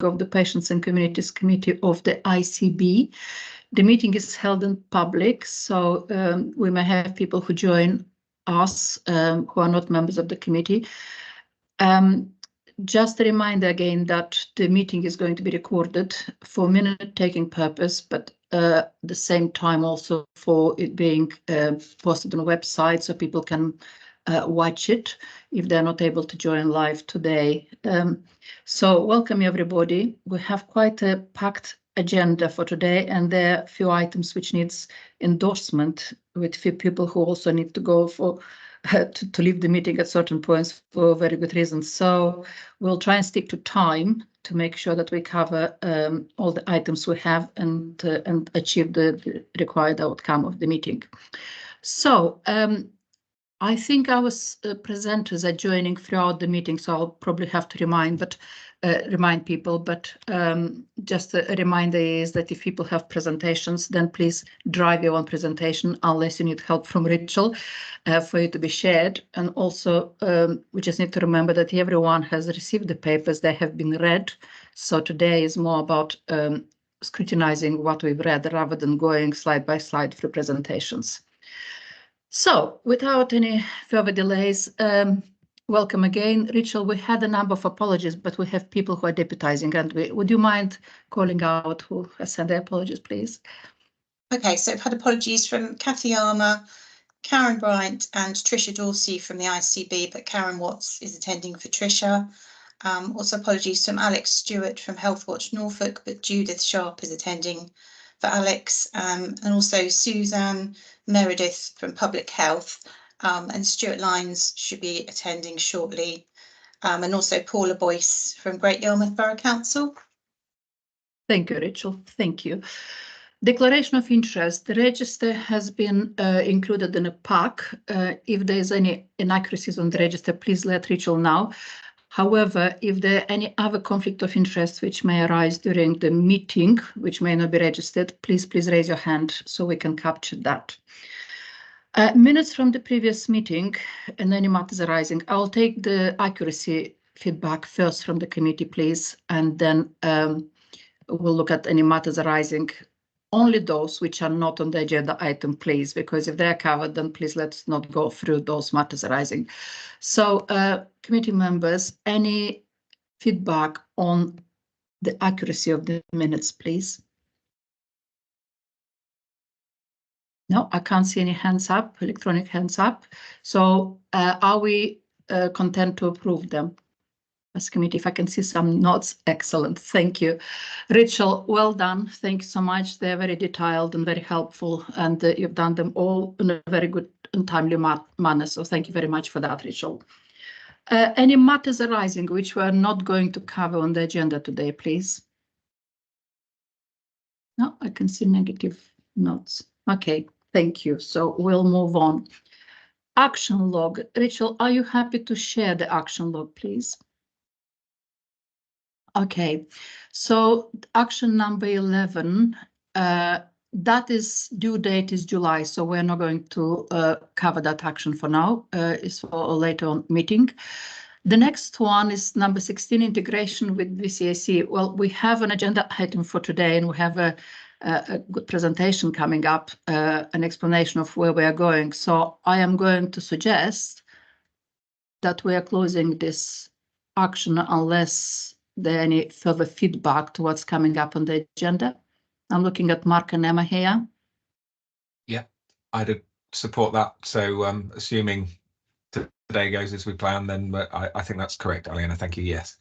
of the Patients and Communities Committee of the ICB. The meeting is held in public, so we may have people who join us who are not members of the committee. Just a reminder again that the meeting is going to be recorded for minute-taking purpose, but at the same time also for it being posted on a website so people can watch it if they're not able to join live today. So welcome everybody. We have quite a packed agenda for today, and there are a few items which needs endorsement with few people who also need to go for to leave the meeting at certain points for very good reasons. So we'll try and stick to time to make sure that we cover all the items we have and achieve the required outcome of the meeting. So I think our presenters are joining throughout the meeting, so I'll probably have to remind people, but just a reminder is that if people have presentations, then please drive your own presentation unless you need help from Rachel for it to be shared. And also we just need to remember that everyone has received the papers, they have been read. So today is more about scrutinizing what we've read rather than going slide by slide through presentations. So without any further delays, welcome again. Rachel, we had a number of apologies, but we have people who are deputizing, and would you mind calling out who has sent their apologies, please? Okay, so I've had apologies from Kathy Armour, Karen Bryant and Tricia Dorsey from the ICB, but Karen Watts is attending for Tricia. Also apologies from Alex Stewart from Healthwatch Norfolk, but Judith Sharp is attending for Alex, and also Suzanne Meredith from Public Health, and Stuart Lyons should be attending shortly, and also Paula Boyce from Great Yarmouth Borough Council. Thank you, Rachel. Thank you. Declaration of interest. The register has been included in a pack. If there is any inaccuracies on the register, please let Rachel know. However, if there are any other conflict of interest which may arise during the meeting, which may not be registered, please raise your hand so we can capture that. Minutes from the previous meeting and any matters arising. I'll take the accuracy feedback first from the committee, please, and then we'll look at any matters arising. Only those which are not on the agenda item, please, because if they're covered, then please let's not go through those matters arising. So, committee members, any feedback on the accuracy of the minutes, please? No, I can't see any hands up, electronic hands up. So, are we content to approve them? As committee, if I can see some nods, excellent, thank you. Rachel, well done, thank you so much. They're very detailed and very helpful, and you've done them all in a very good and timely manner, so thank you very much for that, Rachel. Any matters arising which we're not going to cover on the agenda today, please? No, I can see negative notes. Okay, thank you, so we'll move on. Action log. Rachel, are you happy to share the action log, please? Okay, so action number 11, that is due date is July, so we're not going to cover that action for now. It's for a later on meeting. The next one is number 16, integration with VCAC. Well, we have an agenda item for today, and we have a good presentation coming up, an explanation of where we are going. So I am going to suggest that we are closing this action unless there any further feedback to what's coming up on the agenda. I'm looking at Mark and Emma here. Yeah, I'd support that. So assuming today goes as we plan, then I think that's correct, Aliona. Thank you. Yes.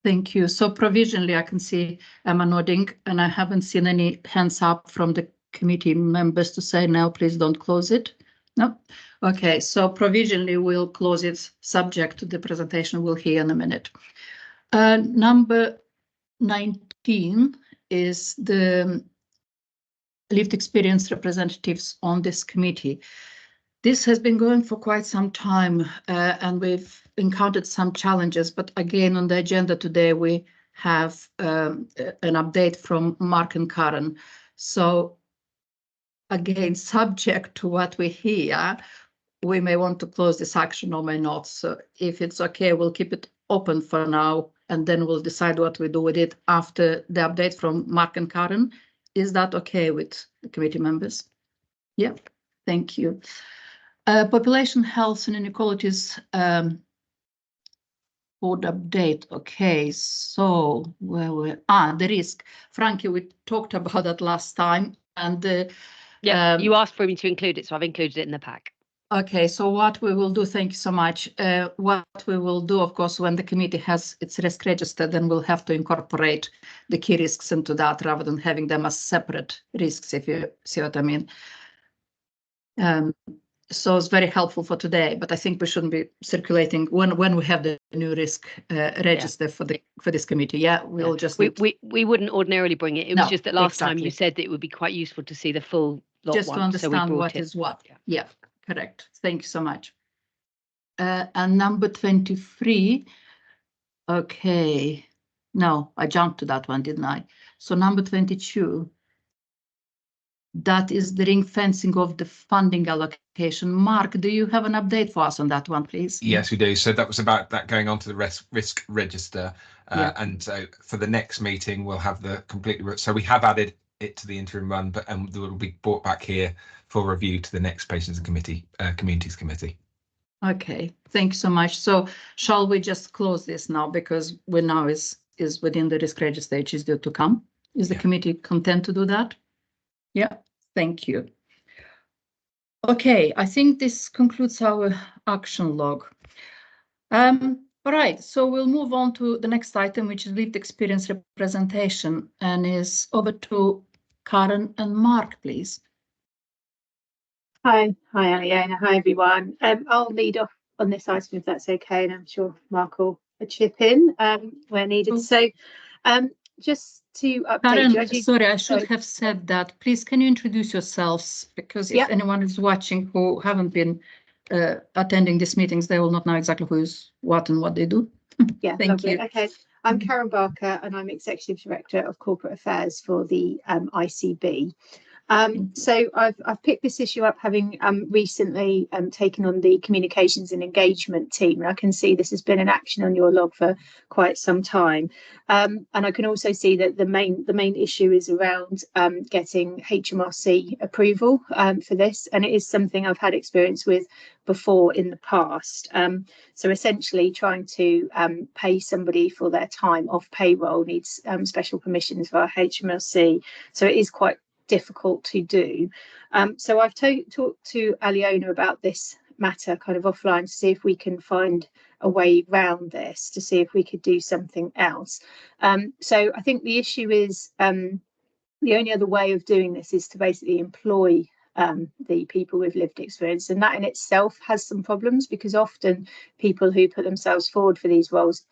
Thank you. So provisionally, I can see Emma nodding, and I haven't seen any hands up from the committee members to say no, please don't close it. No. Okay, so provisionally we'll close it subject to the presentation we'll hear in a minute. Number 19 is the lived experience representatives on this committee. This has been going for quite some time, and we've encountered some challenges, but again on the agenda today we have an update from Mark and Karen. So again, subject to what we hear, we may want to close this action or may not. So if it's okay, we'll keep it open for now and then we'll decide what we do with it after the update from Mark and Karen. Is that okay with the committee members? Yeah, thank you. Population health and inequalities board update. Okay, so where were the risk? Frankie, we talked about that last time, and yeah, you asked for me to include it, so I've included it in the pack. Okay, so what we will do, thank you so much. What we will do, of course, when the committee has its risk register, then we'll have to incorporate the key risks into that rather than having them as separate risks, if you see what I mean. So it's very helpful for today, but I think we shouldn't be circulating when we have the new risk register for this committee. Yeah, we'll just we wouldn't ordinarily bring it. It was just that last time you said that it would be quite useful to see the full lot just to understand what is what. Yeah, correct. Thank you so much. And number 23. Okay, no, I jumped to that one, didn't I? So number 22. That is the ring fencing of the funding allocation. Mark, do you have an update for us on that one, please? Yes, we do. So that was about that going on to the risk register. And so for the next meeting, we'll have the completely. So we have added it to the interim run, but it will be brought back here for review to the next Patients and Communities Committee. Okay, thank you so much. So shall we just close this now, because we now is within the risk register, which is due to come? Is the committee content to do that? Yeah, thank you. Okay, I think this concludes our action log. All right, so we'll move on to the next item, which is lived experience representation, and is over to Karen and Mark, please. Hi, Aliona. Hi, everyone. I'll lead off on this item if that's okay, and I'm sure Mark will chip in where needed. So, just to update Karen, you. Sorry, I should have said that. Please, can you introduce yourselves? Because if anyone is watching who haven't been attending these meetings, they will not know exactly who is what and what they do. Yeah, thank you. Okay, I'm Karen Barker, and I'm Executive Director of Corporate Affairs for the ICB. So I've picked this issue up having recently taken on the communications and engagement team, and I can see this has been an action on your log for quite some time. And I can also see that the main issue is around getting HMRC approval for this, and it is something I've had experience with before in the past. So essentially trying to pay somebody for their time off payroll needs special permissions via HMRC, so it is quite difficult to do. So I've talked to Aliona about this matter kind of offline to see if we can find a way round this, to see if we could do something else. So I think the issue is the only other way of doing this is to basically employ the people with lived experience, and that in itself has some problems, because often people who put themselves forward for these roles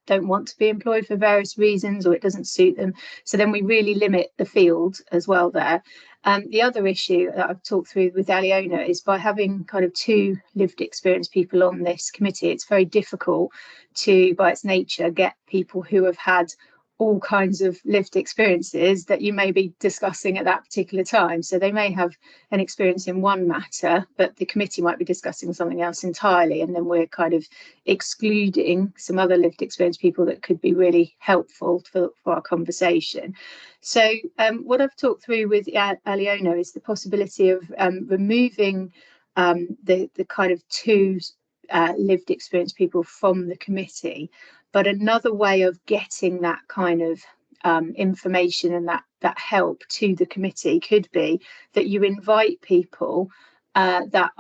don't want to be employed for various reasons, or it doesn't suit them. So then we really limit the field as well there. The other issue that I've talked through with Aliona is by having kind of two lived experience people on this committee, it's very difficult to, by its nature, get people who have had all kinds of lived experiences that you may be discussing at that particular time. So they may have an experience in one matter, but the committee might be discussing something else entirely, and then we're kind of excluding some other lived experience people that could be really helpful for our conversation. So what I've talked through with Aliona is the possibility of removing the kind of two lived experience people from the committee. But another way of getting that kind of information and that help to the committee could be that you invite people that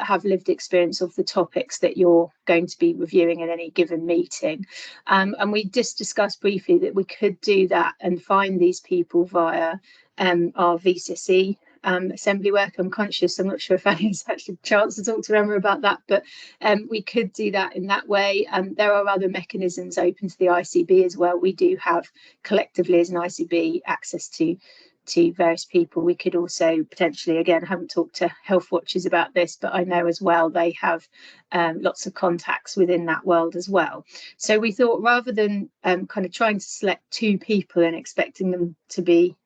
have lived experience of the topics that you're going to be reviewing in any given meeting. And we just discussed briefly that we could do that and find these people via our VCSE assembly work. I'm conscious, I'm not sure if Annie's actually a chance to talk to Emma about that, but we could do that in that way. There are other mechanisms open to the ICB as well. We do have collectively as an ICB access to various people. We could also potentially, again, I haven't talked to Health Watchers about this, but I know as well they have lots of contacts within that world as well. So we thought, rather than kind of trying to select two people and expecting them to be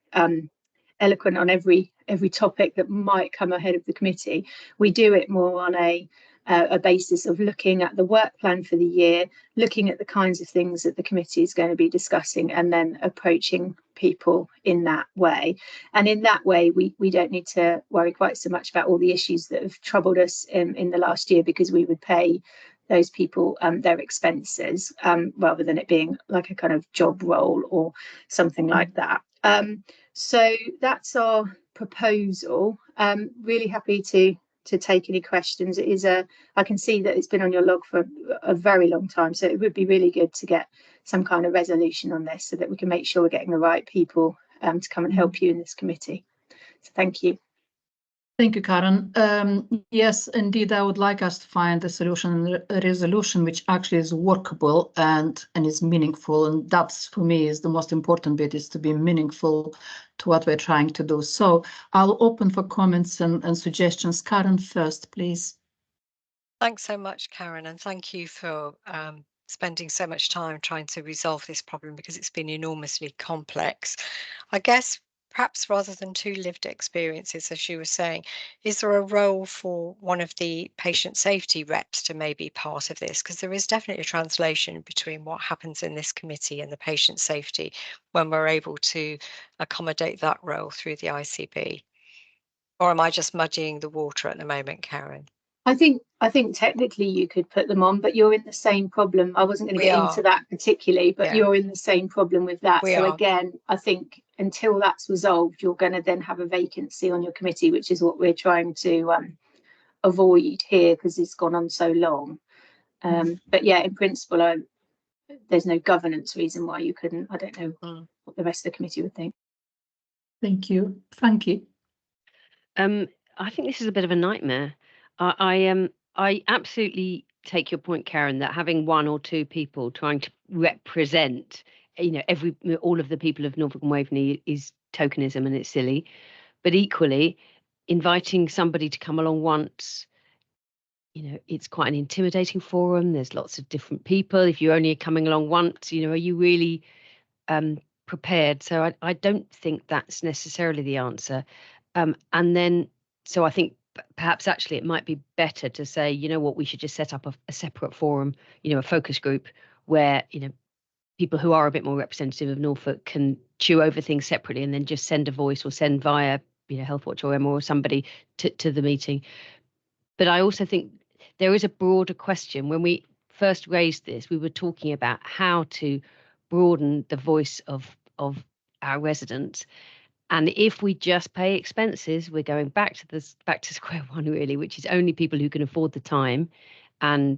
eloquent on every topic that might come ahead of the committee, we do it more on a a basis of looking at the work plan for the year, looking at the kinds of things that the committee is going to be discussing, and then approaching people in that way. And in that way, we don't need to worry quite so much about all the issues that have troubled us in the last year, because we would pay those people their expenses rather than it being like a kind of job role or something like that. So that's our proposal. Really happy to take any questions. It is I can see that it's been on your log for a very long time, so it would be really good to get some kind of resolution on this so that we can make sure we're getting the right people to come and help you in this committee. So thank you. Thank you, Karen. Yes, indeed, I would like us to find a resolution which actually is workable and is meaningful. And that's, for me, is the most important bit, is to be meaningful to what we're trying to do. So I'll open for comments and suggestions. Karen first, please. Thanks so much, Karen, and thank you for spending so much time trying to resolve this problem, because it's been enormously complex. I guess perhaps rather than two lived experiences, as you were saying, is there a role for one of the patient safety reps to maybe part of this? Because there is definitely a translation between what happens in this committee and the patient safety when we're able to accommodate that role through the ICB. Or am I just muddying the water at the moment, Karen? I think technically you could put them on, but you're in the same problem. I wasn't going to get into that particularly, but you're in the same problem with that. So again, I think until that's resolved, you're going to then have a vacancy on your committee, which is what we're trying to avoid here, because it's gone on so long. But yeah, in principle, there's no governance reason why you couldn't. I don't know what the rest of the committee would think. Thank you. Frankie? I think this is a bit of a nightmare. I absolutely take your point, Karen, that having one or two people trying to represent, all of the people of Norfolk and Waveney is tokenism and it's silly. But equally, inviting somebody to come along once, it's quite an intimidating forum. There's lots of different people. If you're only coming along once, are you really prepared? So I don't think that's necessarily the answer. And then, so I think perhaps actually it might be better to say, we should just set up a separate forum, a focus group where, people who are a bit more representative of Norfolk can chew over things separately and then just send a voice or send via, Healthwatch or Emma or somebody to the meeting. But I also think there is a broader question. When we first raised this, we were talking about how to broaden the voice of our residents. And if we just pay expenses, we're going back to square one, really, which is only people who can afford the time and,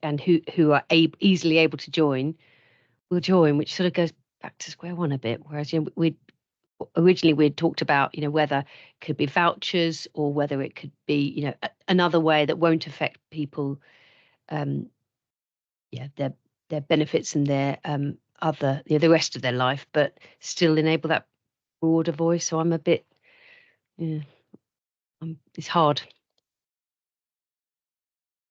and who are easily able to join will join, which sort of goes back to square one a bit. Whereas, we'd talked about, whether it could be vouchers or whether it could be, another way that won't affect people, their benefits and their the rest of their life, but still enable that broader voice. So I'm a bit, it's hard.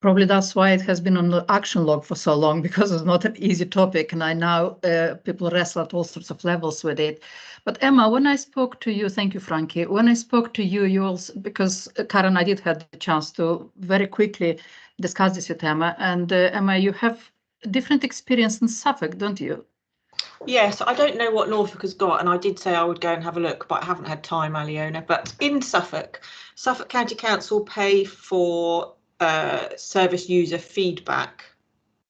Probably that's why it has been on the action log for so long, because it's not an easy topic, and I know people wrestle at all sorts of levels with it. But Emma, when I spoke to you, thank you, Frankie. When I spoke to you, you also, because Karen, I did have the chance to very quickly discuss this with Emma, and Emma, you have different experience in Suffolk, don't you? Yes, I don't know what Norfolk has got, and I did say I would go and have a look, but I haven't had time, Aliona. But in Suffolk County Council pay for service user feedback,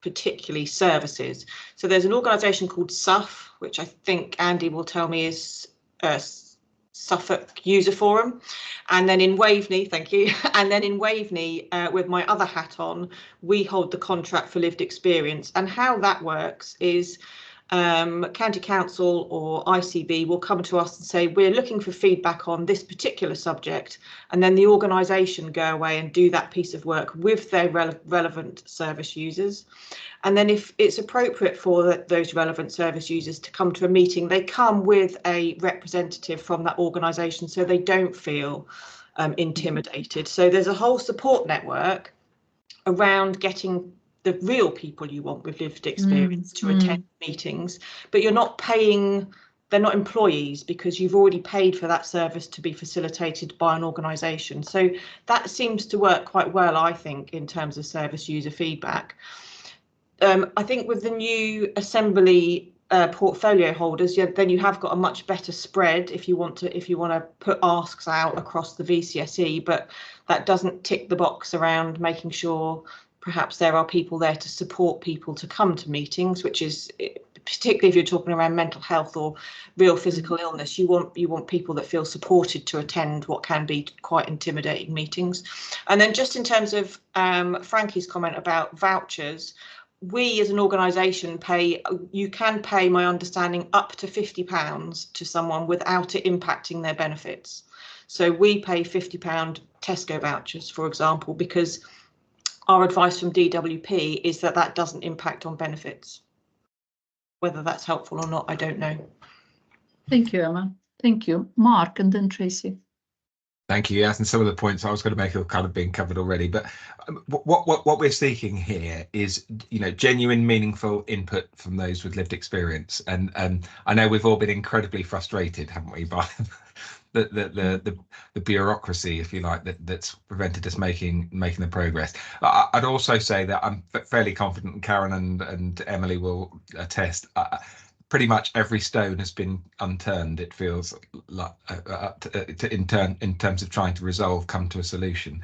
particularly services. So there's an organisation called SUF, which I think Andy will tell me is Suffolk User Forum. And then in Waveney, thank you, and then in Waveney, with my other hat on, we hold the contract for lived experience. And how that works is County Council or ICB will come to us and say, we're looking for feedback on this particular subject, and then the organisation go away and do that piece of work with their relevant service users. And then if it's appropriate for those relevant service users to come to a meeting, they come with a representative from that organisation so they don't feel intimidated. So there's a whole support network around getting the real people you want with lived experience to attend meetings, but you're not paying they're not employees because you've already paid for that service to be facilitated by an organisation. So that seems to work quite well, I think, in terms of service user feedback. I think with the new assembly portfolio holders, then you have got a much better spread if you want to put asks out across the VCSE, but that doesn't tick the box around making sure perhaps there are people there to support people to come to meetings, which is particularly if you're talking around mental health or real physical illness, you want people that feel supported to attend what can be quite intimidating meetings. And then just in terms of Frankie's comment about vouchers, we as an organisation you can pay, my understanding, up to £50 to someone without it impacting their benefits. So we pay £50 Tesco vouchers, for example, because our advice from DWP is that doesn't impact on benefits. Whether that's helpful or not, I don't know. Thank you, Emma. Thank you. Mark, and then Tracy. Thank you. Yes, and some of the points I was going to make have kind of been covered already. But what we're seeking here is, genuine, meaningful input from those with lived experience. And I know we've all been incredibly frustrated, haven't we, by the bureaucracy, if you like, that's prevented us making the progress. I'd also say that I'm fairly confident, and Karen and Emily will attest. Pretty much every stone has been unturned, it feels like, in terms of trying to come to a solution.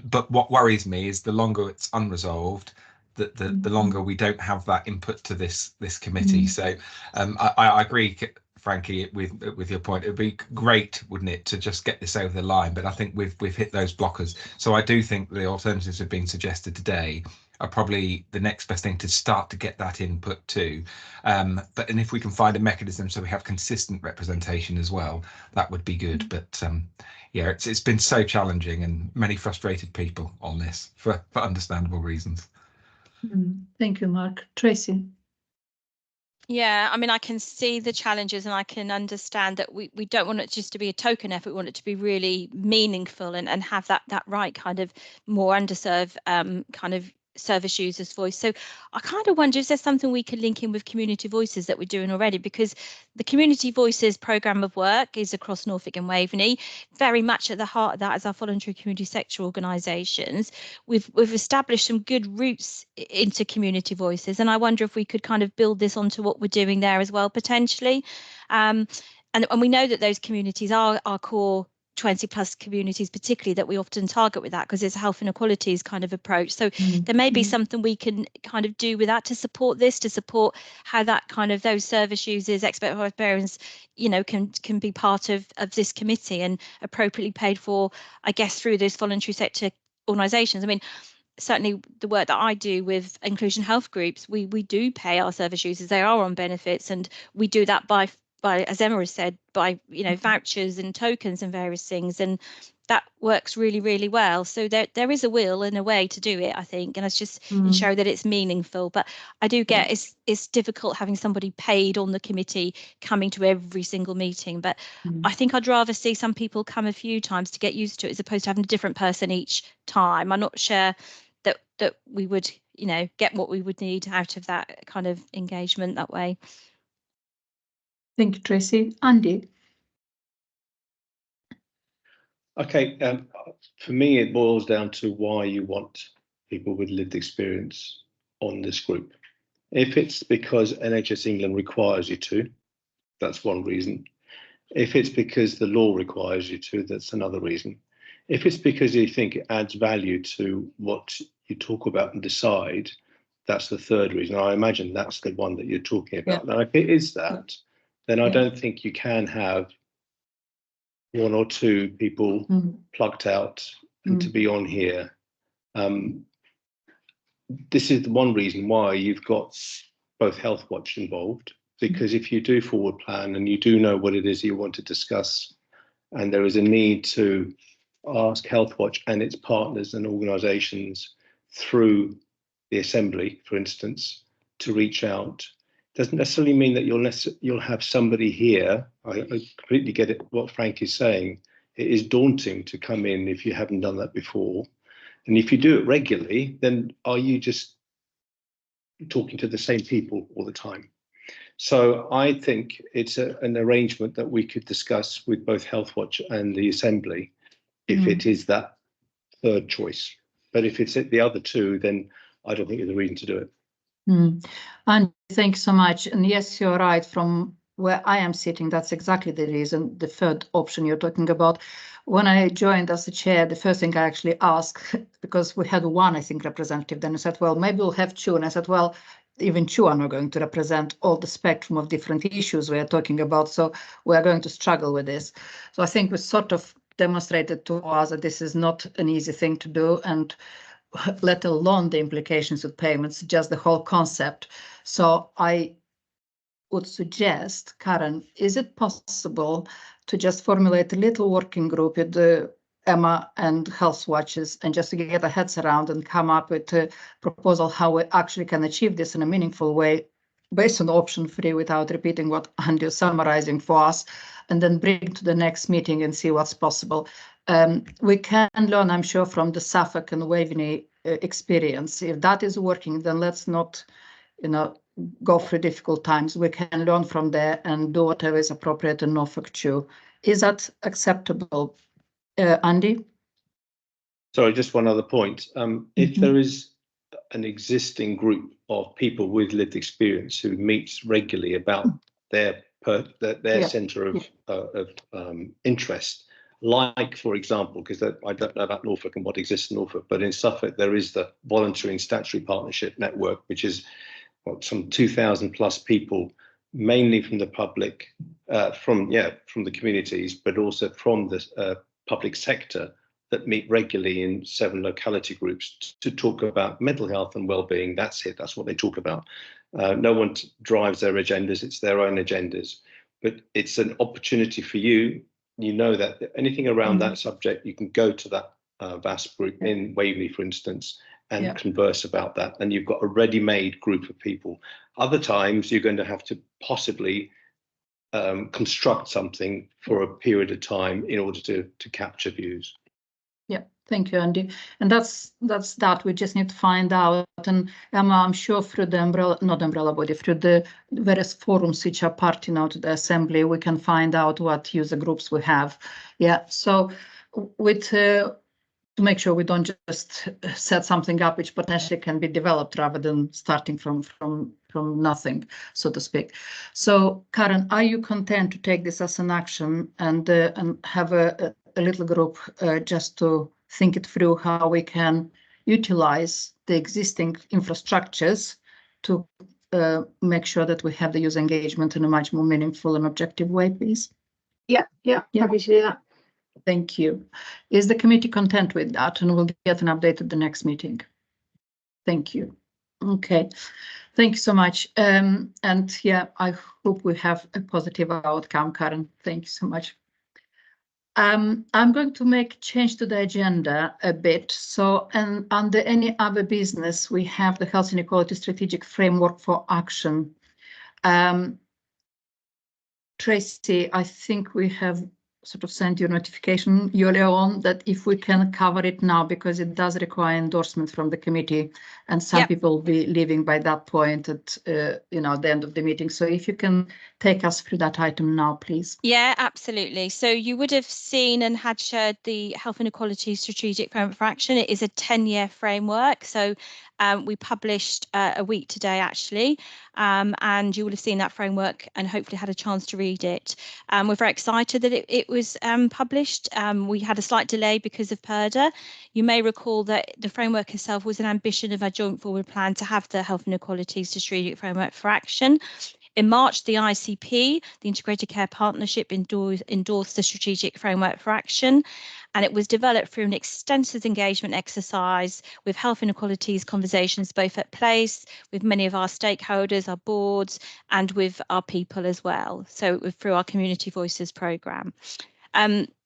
But what worries me is the longer it's unresolved, the longer we don't have that input to this committee. So I agree, Frankie, with your point. It would be great, wouldn't it, to just get this over the line? But I think we've hit those blockers. So I do think the alternatives have been suggested today are probably the next best thing to start to get that input to. And if we can find a mechanism so we have consistent representation as well, that would be good. But yeah, it's been so challenging, and many frustrated people on this for understandable reasons. Thank you, Mark. Tracy. Yeah, I mean, I can see the challenges, and I can understand that we don't want it just to be a token effort. We want it to be really meaningful and have that right kind of more underserved kind of service users' voice. So I kind of wonder, is there something we can link in with Community Voices that we're doing already? Because the Community Voices programme of work is across Norfolk and Waveney. Very much at the heart of that is our voluntary community sector organisations. We've established some good routes into Community Voices, and I wonder if we could kind of build this onto what we're doing there as well, potentially. And we know that those communities are our core 20 plus communities, particularly, that we often target with that, because it's a health inequalities kind of approach. So there may be something we can kind of do with that to support this, to support how that kind of those service users, expert librarians, can be part of this committee and appropriately paid for, I guess, through those voluntary sector organisations. I mean, certainly the work that I do with inclusion health groups, we do pay our service users. They are on benefits, and we do that by, as Emma has said, by vouchers and tokens and various things, and that works really, really well. So there is a will and a way to do it, I think, and it's just ensure that it's meaningful. But I do get it's difficult having somebody paid on the committee coming to every single meeting. But I think I'd rather see some people come a few times to get used to it, as opposed to having a different person each time. I'm not sure that we would get what we would need out of that kind of engagement that way. Thank you, Tracy. Andy. Okay, for me, it boils down to why you want people with lived experience on this group. If it's because NHS England requires you to, that's one reason. If it's because the law requires you to, that's another reason. If it's because you think it adds value to what you talk about and decide, that's the third reason. I imagine that's the one that you're talking about. Now, if it is that, then I don't think you can have one or two people plucked out and to be on here. This is the one reason why you've got both Healthwatch involved, because if you do forward plan and you do know what it is you want to discuss, and there is a need to ask Healthwatch and its partners and organisations through the Assembly, for instance, to reach out, doesn't necessarily mean that you'll have somebody here. I completely get it, what Frank is saying. It is daunting to come in if you haven't done that before. And if you do it regularly, then are you just talking to the same people all the time? So I think it's an arrangement that we could discuss with both Healthwatch and the Assembly if it is that third choice. But if it's the other two, then I don't think there's a reason to do it. And thanks so much. And yes, you're right. From where I am sitting, that's exactly the reason, the third option you're talking about. When I joined as the chair, the first thing I actually asked, because we had one, I think, representative, then I said, well, maybe we'll have two. And I said, well, even two are not going to represent all the spectrum of different issues we are talking about. So we are going to struggle with this. So I think we sort of demonstrated to us that this is not an easy thing to do, and let alone the implications of payments, just the whole concept. So I would suggest, Karen, is it possible to just formulate a little working group with the Emma and Healthwatches, and just to get our heads around and come up with a proposal how we actually can achieve this in a meaningful way based on option 3 without repeating what Andy is summarizing for us, and then bring to the next meeting and see what's possible. We can learn, I'm sure, from the Suffolk and Waveney experience. If that is working, then let's not, go through difficult times. We can learn from there and do whatever is appropriate in Norfolk too. Is that acceptable, Andy? Sorry, just one other point. If there is an existing group of people with lived experience who meets regularly about their centre of interest, like, for example, because I don't know about Norfolk and what exists in Norfolk, but in Suffolk there is the Voluntary and Statutory Partnership Network, which is some 2,000 plus people, mainly from the public, from the communities, but also from the public sector, that meet regularly in 7 locality groups to talk about mental health and well-being. That's it. That's what they talk about. No one drives their agendas. It's their own agendas. But it's an opportunity for you. You know that anything around that subject, you can go to that VASP group in Waveney, for instance, and converse about that. And you've got a ready-made group of people. Other times, you're going to have to possibly construct something for a period of time in order to capture views. Yeah, thank you, Andy. And that's that. We just need to find out. And Emma, I'm sure through the through the various forums which are party now to the Assembly, we can find out what user groups we have. Yeah, so with to make sure we don't just set something up which potentially can be developed rather than starting from nothing, so to speak. So, Karen, are you content to take this as an action and have a little group just to think it through how we can utilize the existing infrastructures to make sure that we have the user engagement in a much more meaningful and objective way, please? Yeah, happy to do that. Thank you. Is the committee content with that? And we'll get an update at the next meeting. Thank you. Okay, thank you so much. And yeah, I hope we have a positive outcome, Karen. Thank you so much. I'm going to make a change to the agenda a bit. So, and under any other business, we have the Health Inequality Strategic Framework for Action. Tracy, I think we have sort of sent you a notification earlier on that if we can cover it now, because it does require endorsement from the committee, and some people will be leaving by that point at the end of the meeting. So if you can take us through that item now, please. Yeah, absolutely. So you would have seen and had shared the Health Inequality Strategic Framework for Action. It is a 10-year framework. So we published a week today, actually, and you will have seen that framework and hopefully had a chance to read it. We're very excited that it was published. We had a slight delay because of PERDA. You may recall that the framework itself was an ambition of our joint forward plan to have the Health Inequality Strategic Framework for Action. In March, the ICP, the Integrated Care Partnership, endorsed the Strategic Framework for Action, and it was developed through an extensive engagement exercise with health inequalities conversations both at place, with many of our stakeholders, our boards, and with our people as well. So it was through our Community Voices programme.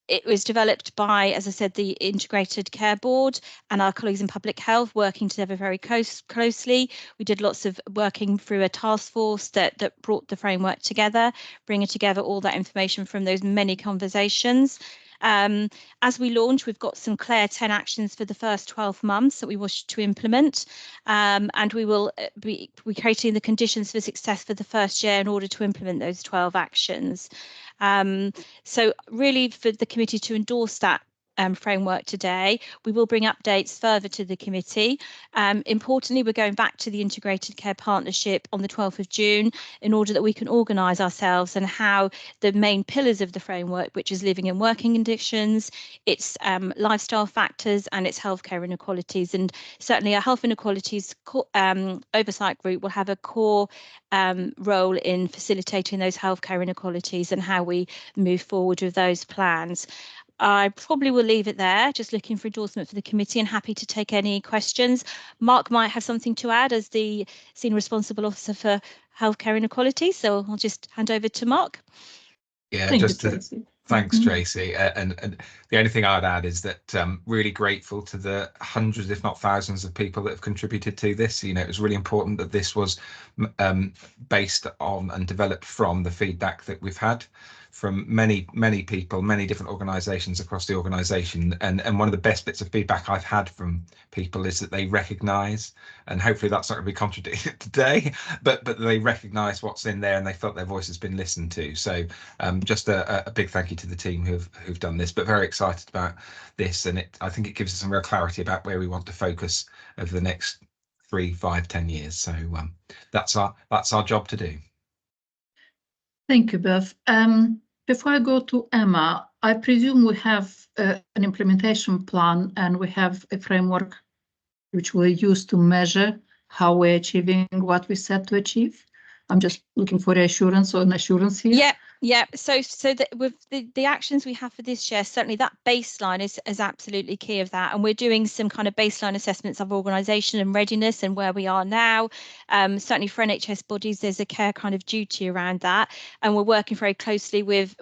It was developed by, as I said, the Integrated Care Board and our colleagues in public health working together very closely. We did lots of working through a task force that brought the framework together, bringing together all that information from those many conversations. As we launch, we've got some clear 10 actions for the first 12 months that we wish to implement, and we will be creating the conditions for success for the first year in order to implement those 12 actions. So really for the committee to endorse that framework today. We will bring updates further to the committee. Importantly, we're going back to the Integrated Care Partnership on the 12th of June in order that we can organise ourselves and how the main pillars of the framework, which is living and working conditions, its lifestyle factors and its healthcare inequalities. And certainly our health inequalities oversight group will have a core role in facilitating those healthcare inequalities and how we move forward with those plans. I probably will leave it there, just looking for endorsement for the committee and happy to take any questions. Mark might have something to add as the Senior Responsible Officer for Healthcare Inequality, so I'll just hand over to Mark. Yeah, Thanks, thanks, Tracy. And the only thing I'd add is that really grateful to the hundreds, if not thousands, of people that have contributed to this. You know, it was really important that this was based on and developed from the feedback that we've had from many people, many different organisations across the organisation. And one of the best bits of feedback I've had from people is that they recognise, and hopefully that's not going to be contradicted today, but they recognise what's in there and they felt their voice has been listened to. So just a big thank you to the team who've done this, but very excited about this. And I think it gives us some real clarity about where we want to focus over the next 3, 5, 10 years. So that's our job to do. Thank you, Beth. Before I go to Emma, I presume we have an implementation plan and we have a framework which we'll use to measure how we're achieving what we set to achieve. I'm just looking for reassurance or an assurance here. Yeah. So with the actions we have for this year, certainly that baseline is absolutely key of that. And we're doing some kind of baseline assessments of organisation and readiness and where we are now. Certainly for NHS bodies, there's a care kind of duty around that. And we're working very closely with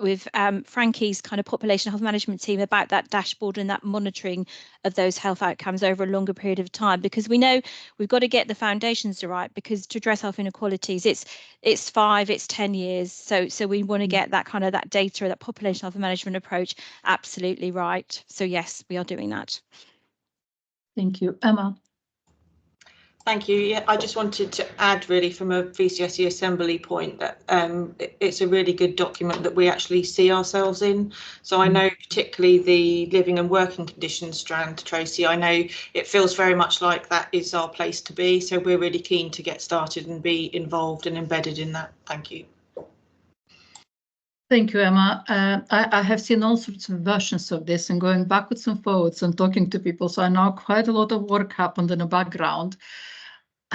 Frankie's kind of population health management team about that dashboard and that monitoring of those health outcomes over a longer period of time, because we know we've got to get the foundations right, because to address health inequalities, it's 5, it's 10 years. So we want to get that kind of that data, that population health management approach absolutely right. So yes, we are doing that. Thank you. Emma. Thank you. Yeah, I just wanted to add really from a VCSE assembly point that it's a really good document that we actually see ourselves in. So I know particularly the living and working conditions strand, Tracy, I know it feels very much like that is our place to be. So we're really keen to get started and be involved and embedded in that. Thank you. Thank you, Emma. I have seen all sorts of versions of this and going backwards and forwards and talking to people. So I know quite a lot of work happened in the background.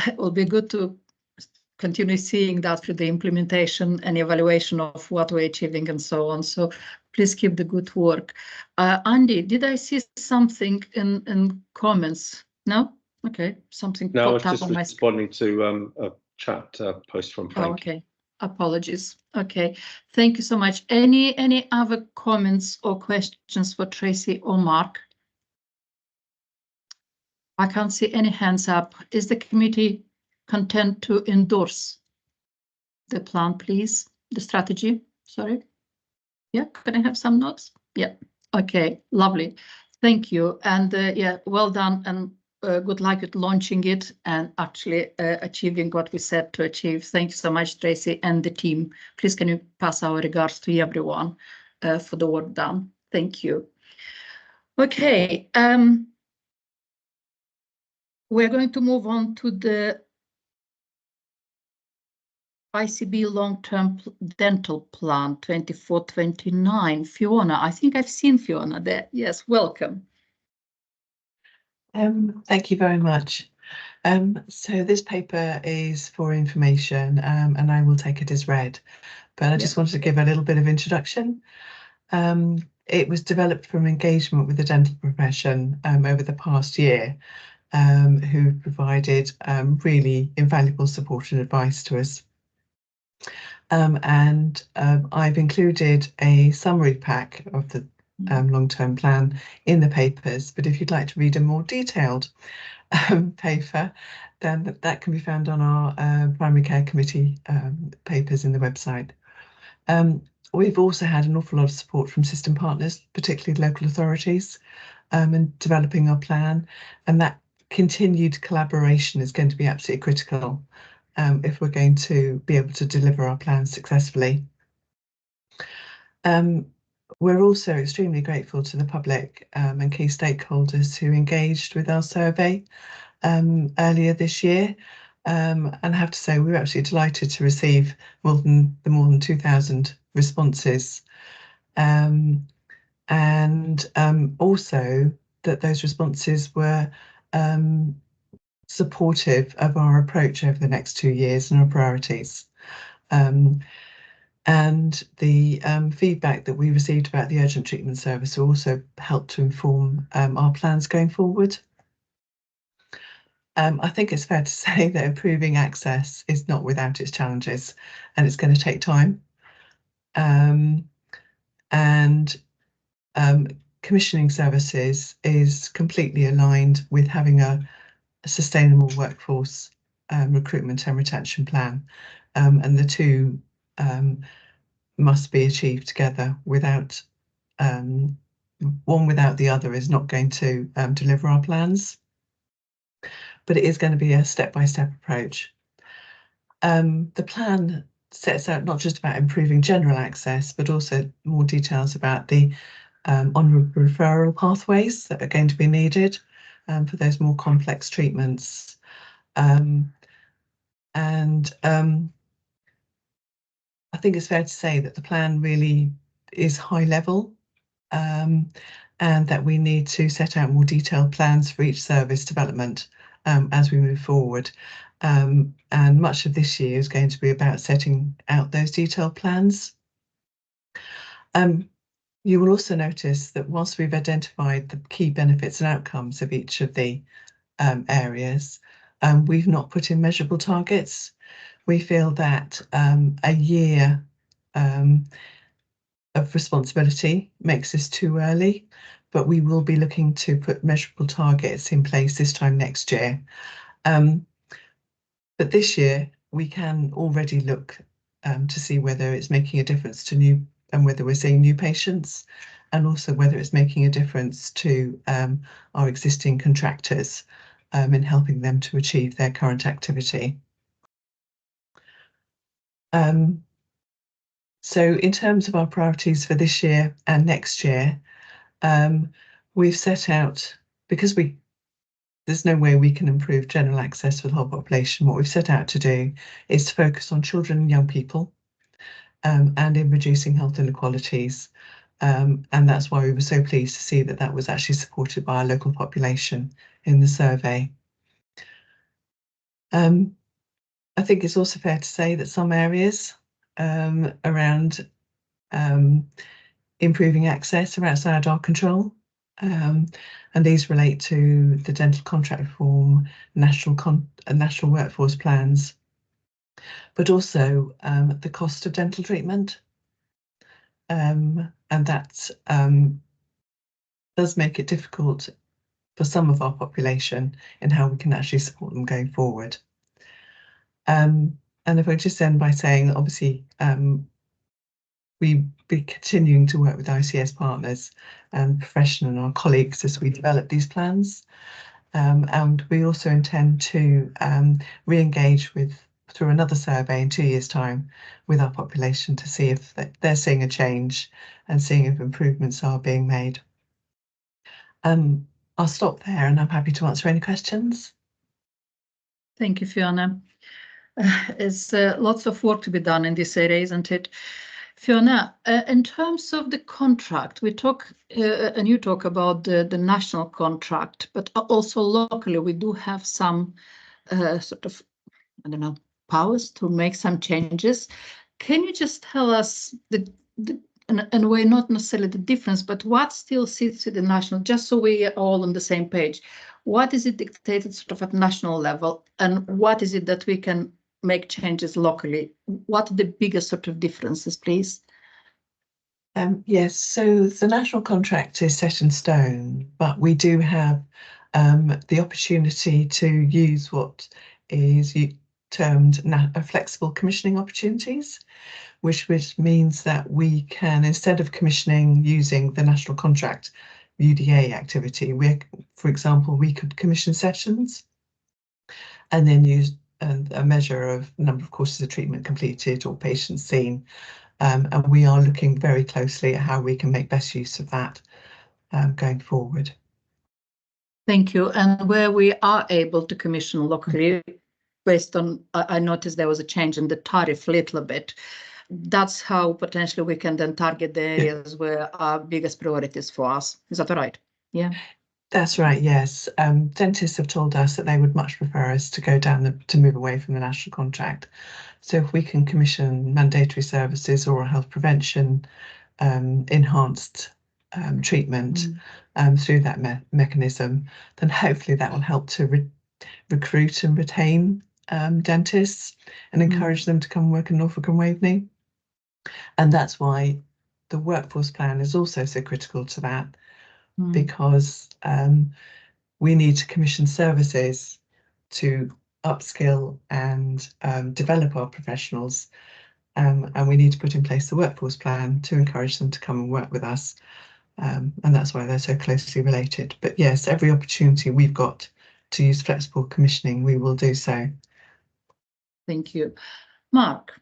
It will be good to continue seeing that through the implementation and evaluation of what we're achieving and so on. So please keep the good work. Andy, did I see something in comments? No? Okay, something no, popped I up was just on my screen. responding to a chat post from Frank. Oh, okay. Apologies. Okay, thank you so much. Any other comments or questions for Tracy or Mark? I can't see any hands up. Is the committee content to endorse the plan, please? The strategy, sorry. Yeah, can I have some notes? Yeah, okay, lovely. Thank you. And yeah, well done and good luck with launching it and actually achieving what we set to achieve. Thank you so much, Tracy and the team. Please can you pass our regards to everyone for the work done. Thank you. Okay. We're going to move on to the ICB long-term dental plan 24-29. Fiona, I think I've seen Fiona there. Yes, welcome. Thank you very much. So this paper is for information and I will take it as read, but I just wanted to give a little bit of introduction. It was developed from engagement with the dental profession over the past year, who provided really invaluable support and advice to us. I've included a summary pack of the long-term plan in the papers, but if you'd like to read a more detailed paper, then that can be found on our primary care committee papers in the website. We've also had an awful lot of support from system partners, particularly local authorities, in developing our plan, and that continued collaboration is going to be absolutely critical if we're going to be able to deliver our plans successfully. We're also extremely grateful to the public and key stakeholders who engaged with our survey earlier this year. And I have to say, we were absolutely delighted to receive more than 2,000 responses. Also that those responses were supportive of our approach over the next 2 years and our priorities. And the feedback that we received about the urgent treatment service also helped to inform our plans going forward. I think it's fair to say that improving access is not without its challenges, and it's going to take time. Commissioning services is completely aligned with having a sustainable workforce recruitment and retention plan, and the two must be achieved together. Without one without the other is not going to deliver our plans, but it is going to be a step-by-step approach. The plan sets out not just about improving general access, but also more details about the on referral pathways that are going to be needed for those more complex treatments. I think it's fair to say that the plan really is high level, and that we need to set out more detailed plans for each service development as we move forward. And much of this year is going to be about setting out those detailed plans. You will also notice that whilst we've identified the key benefits and outcomes of each of the areas, we've not put in measurable targets. We feel that a year of responsibility makes this too early, but we will be looking to put measurable targets in place this time next year. But this year we can already look to see whether it's making a difference to new, and whether we're seeing new patients, and also whether it's making a difference to our existing contractors in helping them to achieve their current activity. So in terms of our priorities for this year and next year, we've set out, because there's no way we can improve general access for the whole population. What we've set out to do is to focus on children and young people, and in reducing health inequalities. And that's why we were so pleased to see that that was actually supported by our local population in the survey. I think it's also fair to say that some areas around improving access are outside our control. And these relate to the dental contract reform, national workforce plans, but also the cost of dental treatment. And that does make it difficult for some of our population in how we can actually support them going forward. And if I just end by saying that obviously we'll be continuing to work with ICS partners and professional and our colleagues as we develop these plans. And we also intend to re-engage through another survey in 2 years' time with our population to see if they're seeing a change and seeing if improvements are being made. I'll stop there and I'm happy to answer any questions. Thank you, Fiona. There's lots of work to be done in this area, isn't it? Fiona, in terms of the contract, we talk and you talk about the national contract, but also locally we do have some sort of, I don't know, powers to make some changes. Can you just tell us in a way, not necessarily the difference, but what still sits at the national, just so we are all on the same page? What is it dictated sort of at national level, and what is it that we can make changes locally? What are the biggest sort of differences, please? Yes, so the national contract is set in stone, but we do have the opportunity to use what is termed flexible commissioning opportunities, which means that we can, instead of commissioning using the national contract UDA activity, for example, we could commission sessions and then use a measure of number of courses of treatment completed or patients seen. And we are looking very closely at how we can make best use of that going forward. Thank you. And where we are able to commission locally, based on, I noticed there was a change in the tariff a little bit. That's how potentially we can then target the areas where our biggest priorities for us. Is that all right? Yeah. That's right, yes. Dentists have told us that they would much prefer us to go down to move away from the national contract. So if we can commission mandatory services, oral health prevention, enhanced treatment through that mechanism, then hopefully that will help to recruit and retain dentists and encourage them to come work in Norfolk and Waveney. And that's why the workforce plan is also so critical to that, because we need to commission services to upskill and develop our professionals, and we need to put in place the workforce plan to encourage them to come and work with us, and that's why they're so closely related. But yes, every opportunity we've got to use flexible commissioning, we will do so. Thank you. Mark.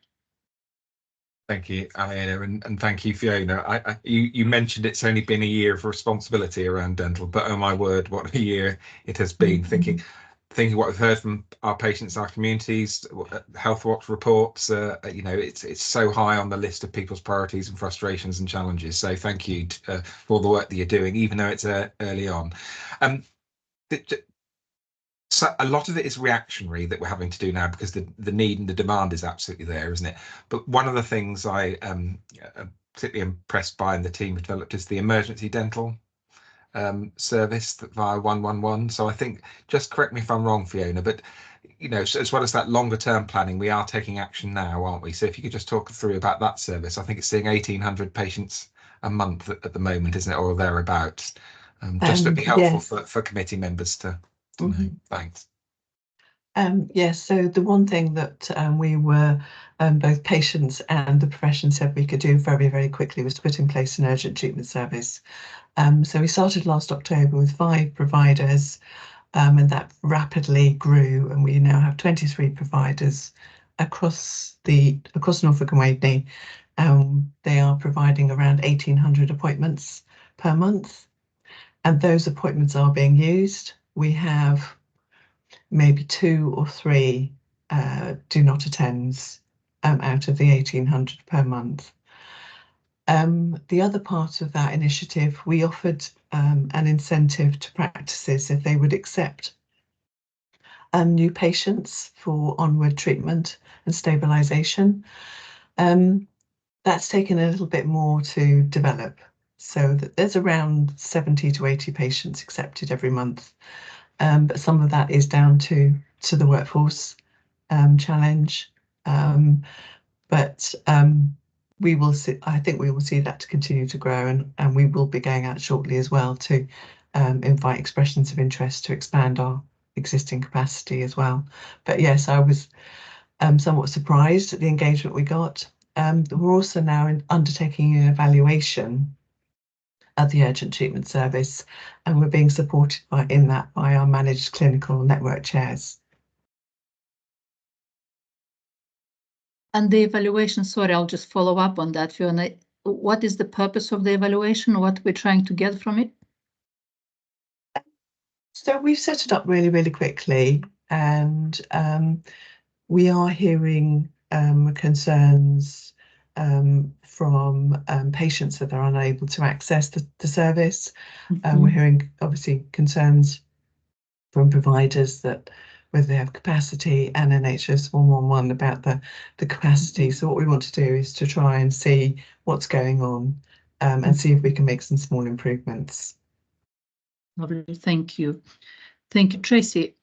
Thank you, Aliona, and thank you, Fiona. You mentioned it's only been a year of responsibility around dental, but oh my word, what a year it has been. Thinking what we've heard from our patients, our communities, Health Watch reports, you know, it's so high on the list of people's priorities and frustrations and challenges. So thank you for all the work that you're doing, even though it's early on. So a lot of it is reactionary that we're having to do now because the need and the demand is absolutely there, isn't it? But one of the things I am particularly impressed by and the team developed is the emergency dental service via 111. So I think, just correct me if I'm wrong, Fiona, but you know, as well as that longer term planning, we are taking action now, aren't we? So if you could just talk through about that service. I think it's seeing 1,800 patients a month at the moment, isn't it, or thereabouts? Just to be helpful for committee members to know. Thanks. Yes, so the one thing that we were, both patients and the profession said we could do very, very quickly was to put in place an urgent treatment service. So we started last October with 5 providers, and that rapidly grew, and we now have 23 providers across Norfolk and Waveney. They are providing around 1,800 appointments per month, and those appointments are being used. We have maybe 2 or 3 do not attends out of the 1,800 per month. The other part of that initiative, we offered an incentive to practices if they would accept new patients for onward treatment and stabilisation. That's taken a little bit more to develop, so that there's around 70 to 80 patients accepted every month. But some of that is down to the workforce challenge. We will see, I think we will see that to continue to grow, and we will be going out shortly as well to invite expressions of interest to expand our existing capacity as well. But yes, I was somewhat surprised at the engagement we got. We're also now undertaking an evaluation at the urgent treatment service, and we're being supported by our managed clinical network chairs. And the evaluation, sorry, I'll just follow up on that, Fiona. What is the purpose of the evaluation? What we're trying to get from it? So we've set it up really, really quickly, and we are hearing concerns from patients that they're unable to access the service. We're hearing obviously concerns from providers that whether they have capacity, and NHS 111 about the capacity. So what we want to do is to try and see what's going on and see if we can make some small improvements. Lovely, thank you. Thank you, Tracy.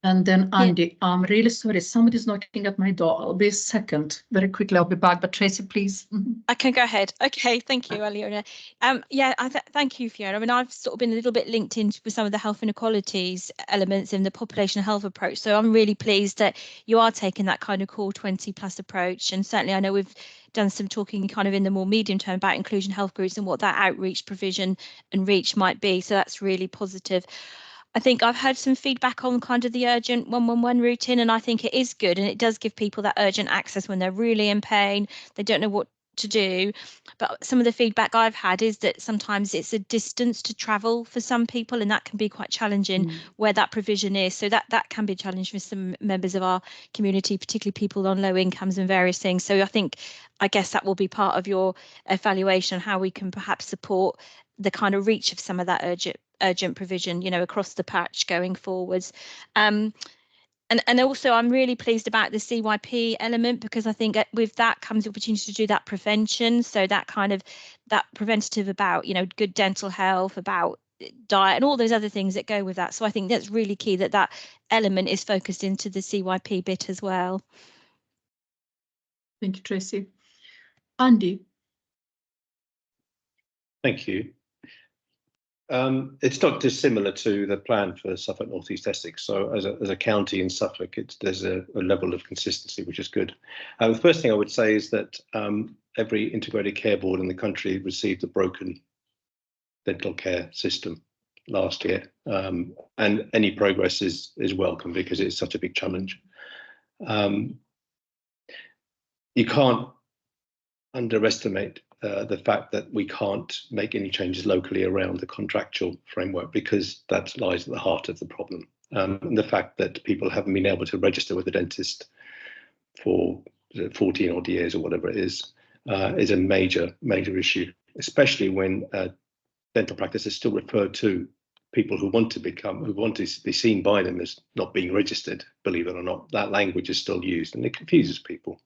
And then Andy, I'm really sorry, somebody's knocking at my door. I'll be a second. Very quickly, I'll be back. But Tracy, please. I can go ahead. Okay, thank you, Aliona. Yeah, thank you, Fiona. I mean, I've sort of been a little bit linked in with some of the health inequalities elements in the population health approach. So I'm really pleased that you are taking that kind of core 20+ approach. And certainly I know we've done some talking kind of in the more medium term about inclusion health groups and what that outreach, provision and reach might be. So that's really positive. I think I've heard some feedback on kind of the urgent 111 routine, and I think it is good, and it does give people that urgent access when they're really in pain, they don't know what to do. But some of the feedback I've had is that sometimes it's a distance to travel for some people, and that can be quite challenging where that provision is. So that can be a challenge for some members of our community, particularly people on low incomes and various things. So I guess that will be part of your evaluation, how we can perhaps support the kind of reach of some of that urgent provision, you know, across the patch going forwards. And also I'm really pleased about the CYP element, because I think with that comes the opportunity to do that prevention. So that kind of that preventative about, you know, good dental health, about diet and all those other things that go with that. So I think that's really key that element is focused into the CYP bit as well. Thank you, Tracy. Andy. Thank you. It's not dissimilar to the plan for Suffolk North East Essex. So as a county in Suffolk, there's a level of consistency, which is good. The first thing I would say is that every integrated care board in the country received a broken dental care system last year. And any progress is welcome, because it's such a big challenge. You can't underestimate the fact that we can't make any changes locally around the contractual framework, because that lies at the heart of the problem. And the fact that people haven't been able to register with a dentist for 14 odd years or whatever it is a major issue, especially when dental practice is still referred to people who want to be seen by them as not being registered. Believe it or not, that language is still used, and it confuses people.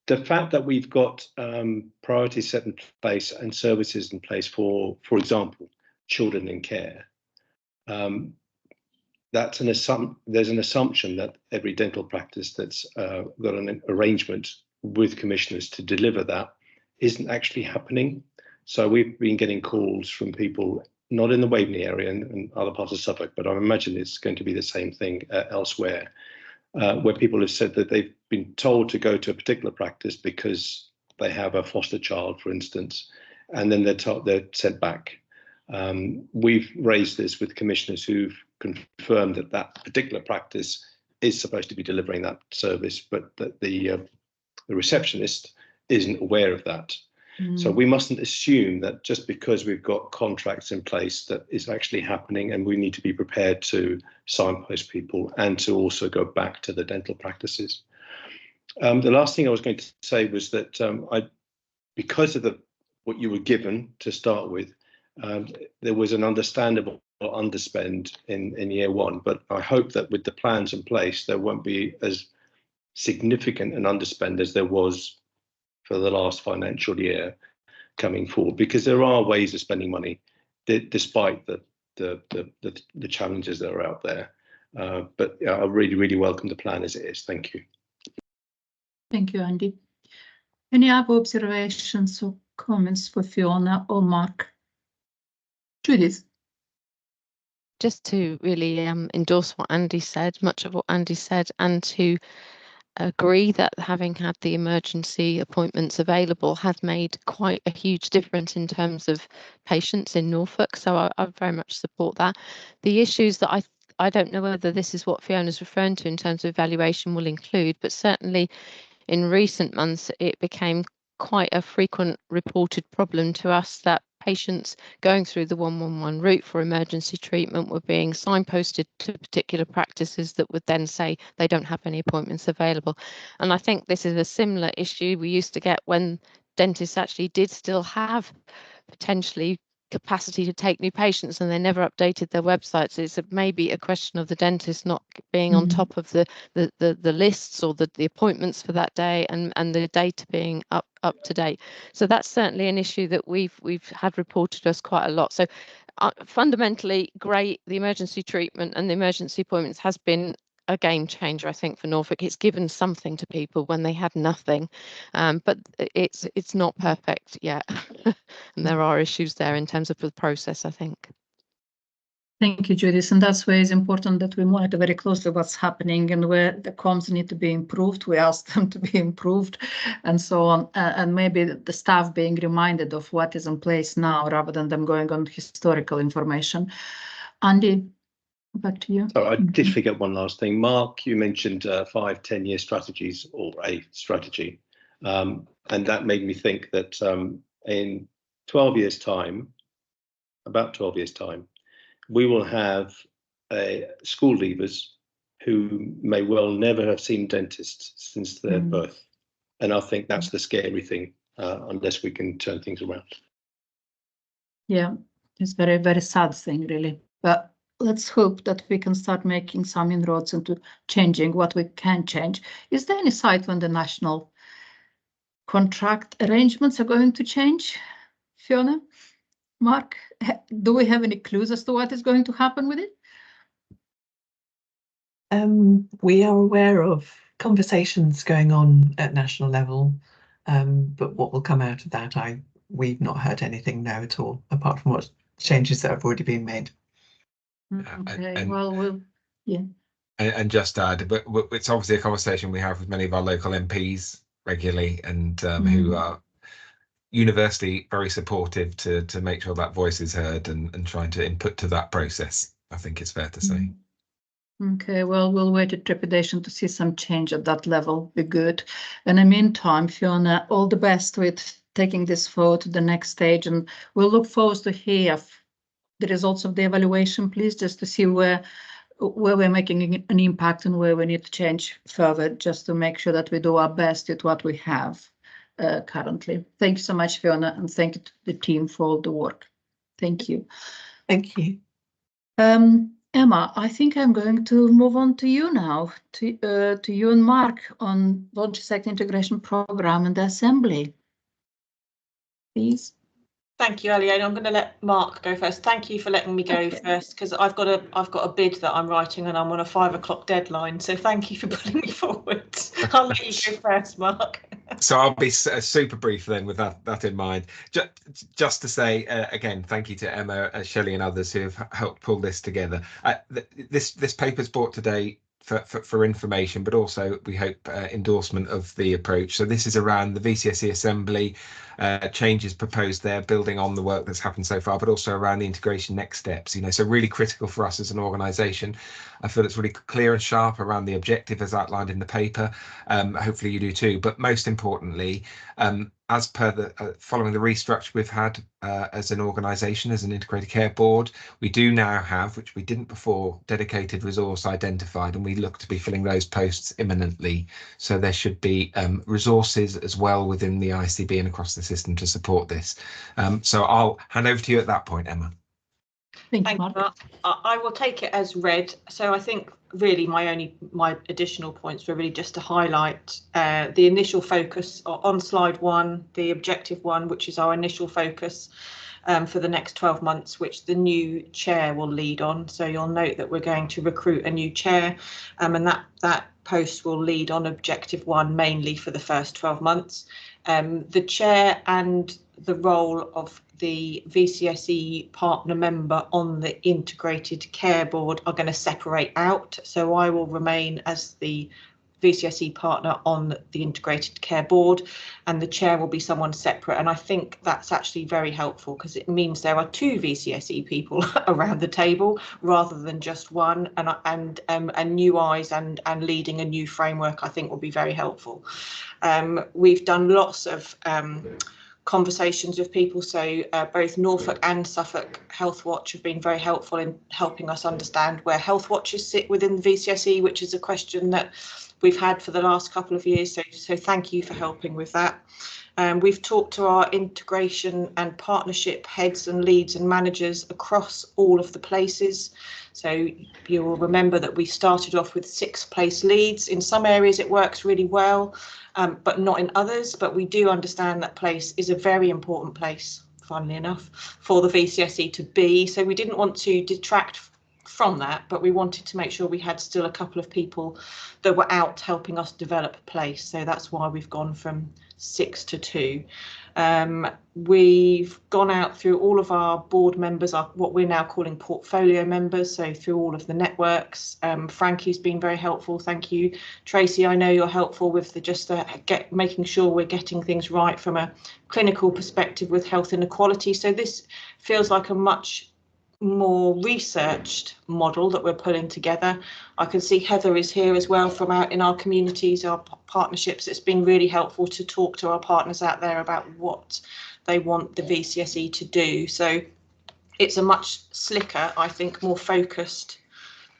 The fact that we've got priorities set in place and services in place for example, children in care, there's an assumption that every dental practice that's got an arrangement with commissioners to deliver that isn't actually happening. So we've been getting calls from people, not in the Waveney area and other parts of Suffolk, but I imagine it's going to be the same thing elsewhere, where people have said that they've been told to go to a particular practice because they have a foster child, for instance, and then they're sent back. We've raised this with commissioners who've confirmed that particular practice is supposed to be delivering that service, but that the receptionist isn't aware of that. So we mustn't assume that just because we've got contracts in place that is actually happening, and we need to be prepared to signpost people and to also go back to the dental practices. The last thing I was going to say was that because of what you were given to start with, there was an understandable underspend in year one, but I hope that with the plans in place, there won't be as significant an underspend as there was for the last financial year coming forward, because there are ways of spending money despite the challenges that are out there. But I really welcome the plan as it is. Thank you. Thank you, Andy. Any other observations or comments for Fiona or Mark? Judith. Just to really endorse what Andy said, much of what Andy said, and to agree that having had the emergency appointments available has made quite a huge difference in terms of patients in Norfolk. So I very much support that. The issues that I don't know whether this is what Fiona's referring to in terms of evaluation will include, but certainly in recent months it became quite a frequent reported problem to us that patients going through the 111 route for emergency treatment were being signposted to particular practices that would then say they don't have any appointments available. And I think this is a similar issue we used to get when dentists actually did still have potentially capacity to take new patients and they never updated their websites. It's maybe a question of the dentist not being on top of the lists or the appointments for that day and the data being up to date. So that's certainly an issue that we've had reported to us quite a lot. So fundamentally great. The emergency treatment and the emergency appointments has been a game changer, I think, for Norfolk. It's given something to people when they had nothing, but it's not perfect yet. And there are issues there in terms of the process, I think. Thank you, Judith. And that's why it's important that we monitor very closely what's happening and where the comms need to be improved. We ask them to be improved and so on. And maybe the staff being reminded of what is in place now rather than them going on historical information. Andy, back to you. So I did forget one last thing. Mark, you mentioned 5-10-year strategies or a strategy. And that made me think that in 12 years' time, about 12 years' time, we will have school leavers who may well never have seen dentists since their birth. And I think that's the scary thing, unless we can turn things around. Yeah, it's very, very sad thing, really. But let's hope that we can start making some inroads into changing what we can change. Is there any sight when the national contract arrangements are going to change, Fiona? Mark, do we have any clues as to what is going to happen with it? We are aware of conversations going on at national level, but what will come out of that, we've not heard anything now at all, apart from what changes that have already been made. Okay, And just add, but it's obviously a conversation we have with many of our local MPs regularly, and who are universally very supportive to make sure that voice is heard and trying to input to that process, I think it's fair to say. Okay, well, we'll wait with trepidation to see some change at that level. Be good. In the meantime, Fiona, all the best with taking this forward to the next stage, and we'll look forward to hear the results of the evaluation, please, just to see where we're making an impact and where we need to change further, just to make sure that we do our best with what we have currently. Thank you so much, Fiona, and thank you to the team for all the work. Thank you. Thank you. Emma, I think I'm going to move on to you now, to you and Mark on Voluntary Sector Integration Programme and the Assembly. Please. Thank you, Ellie. I'm going to let Mark go first. Thank you for letting me go first, because I've got a bid that I'm writing and I'm on a 5 o'clock deadline. So thank you for putting me forward. I'll let you go first, Mark. So I'll be super brief then with that in mind. Just to say again, thank you to Emma, Shelley and others who have helped pull this together. This paper's brought today for information, but also we hope endorsement of the approach. So this is around the VCSE Assembly changes proposed there, building on the work that's happened so far, but also around the integration next steps. So really critical for us as an organisation. I feel it's really clear and sharp around the objective as outlined in the paper. Hopefully you do too. But most importantly, as per the following the restructure we've had as an organisation, as an integrated care board, we do now have, which we didn't before, dedicated resource identified, and we look to be filling those posts imminently. So there should be resources as well within the ICB and across the system to support this. So I'll hand over to you at that point, Emma. Thank you, Mark. I will take it as read. So I think really my additional points were really just to highlight the initial focus on slide 1, the objective 1, which is our initial focus for the next 12 months, which the new chair will lead on. So you'll note that we're going to recruit a new chair, and that post will lead on objective 1 mainly for the first 12 months. The chair and the role of the VCSE partner member on the integrated care board are going to separate out. So I will remain as the VCSE partner on the integrated care board, and the chair will be someone separate. And I think that's actually very helpful, because it means there are 2 VCSE people around the table rather than just one, and new eyes and leading a new framework I think will be very helpful. We've done lots of conversations with people, so both Norfolk and Suffolk Health Watch have been very helpful in helping us understand where health watches sit within the VCSE, which is a question that we've had for the last couple of years, so thank you for helping with that. We've talked to our integration and partnership heads and leads and managers across all of the places. So you will remember that we started off with 6 place leads. In some areas it works really well, but not in others. But we do understand that place is a very important place funnily enough, for the VCSE to be. So we didn't want to detract from that, but we wanted to make sure we had still a couple of people that were out helping us develop a place. So that's why we've gone from 6 to 2. We've gone out through all of our board members, what we're now calling portfolio members, so through all of the networks. Frankie's been very helpful, thank you. Tracy, I know you're helpful with making sure we're getting things right from a clinical perspective with health inequality. So this feels like a much more researched model that we're pulling together. I can see Heather is here as well from in our communities, our partnerships. It's been really helpful to talk to our partners out there about what they want the VCSE to do. So it's a much slicker, I think, more focused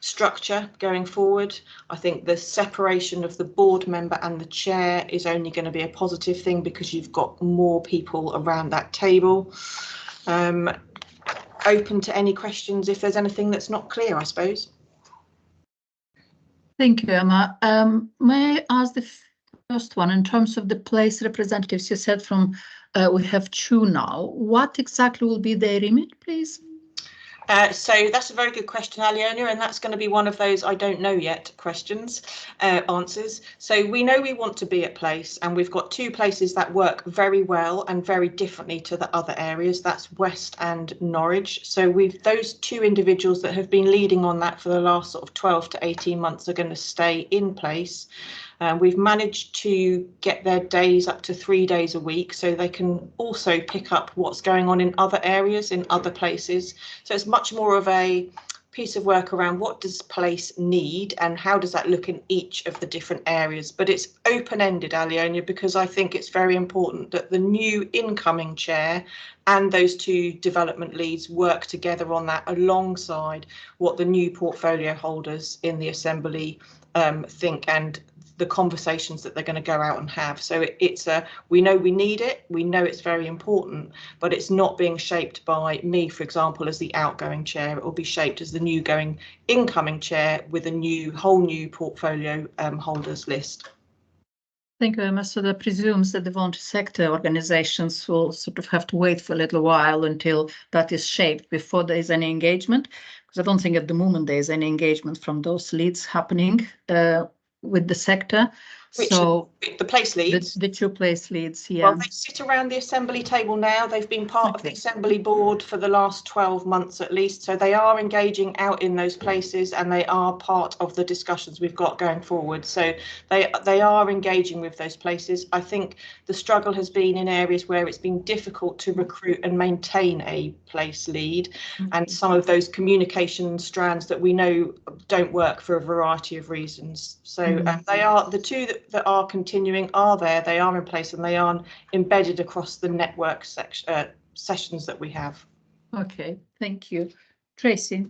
structure going forward. I think the separation of the board member and the chair is only going to be a positive thing because you've got more people around that table. Open to any questions if there's anything that's not clear, I suppose. Thank you, Emma. May I ask the first one, in terms of the place representatives, you said we have 2 now. What exactly will be their remit, please? So that's a very good question, Aliona, and that's going to be one of those I don't know yet answers. So we know we want to be at place, and we've got 2 places that work very well and very differently to the other areas. That's West and Norwich. So those 2 individuals that have been leading on that for the last sort of 12 to 18 months are going to stay in place. We've managed to get their days up to 3 days a week, so they can also pick up what's going on in other areas, in other places. So it's much more of a piece of work around what does place need and how does that look in each of the different areas. But it's open-ended, Aliona, because I think it's very important that the new incoming chair and those 2 development leads work together on that alongside what the new portfolio holders in the Assembly think and the conversations that they're going to go out and have. So we know we need it, we know it's very important, but it's not being shaped by me, for example, as the outgoing chair. It will be shaped as the new incoming chair with a whole new portfolio holders list. Thank you, Emma. So that presumes that the voluntary sector organizations will sort of have to wait for a little while until that is shaped before there is any engagement, because I don't think at the moment there is any engagement from those leads happening with the sector. The place leads? The 2 place leads, yeah. Well, they sit around the Assembly table now. They've been part of the Assembly board for the last 12 months at least. So they are engaging out in those places and they are part of the discussions we've got going forward. So they are engaging with those places. I think the struggle has been in areas where it's been difficult to recruit and maintain a place lead, and some of those communication strands that we know don't work for a variety of reasons. So they are the 2 that are continuing are there, they are in place, and they are embedded across the network sessions that we have. Okay, thank you. Tracy.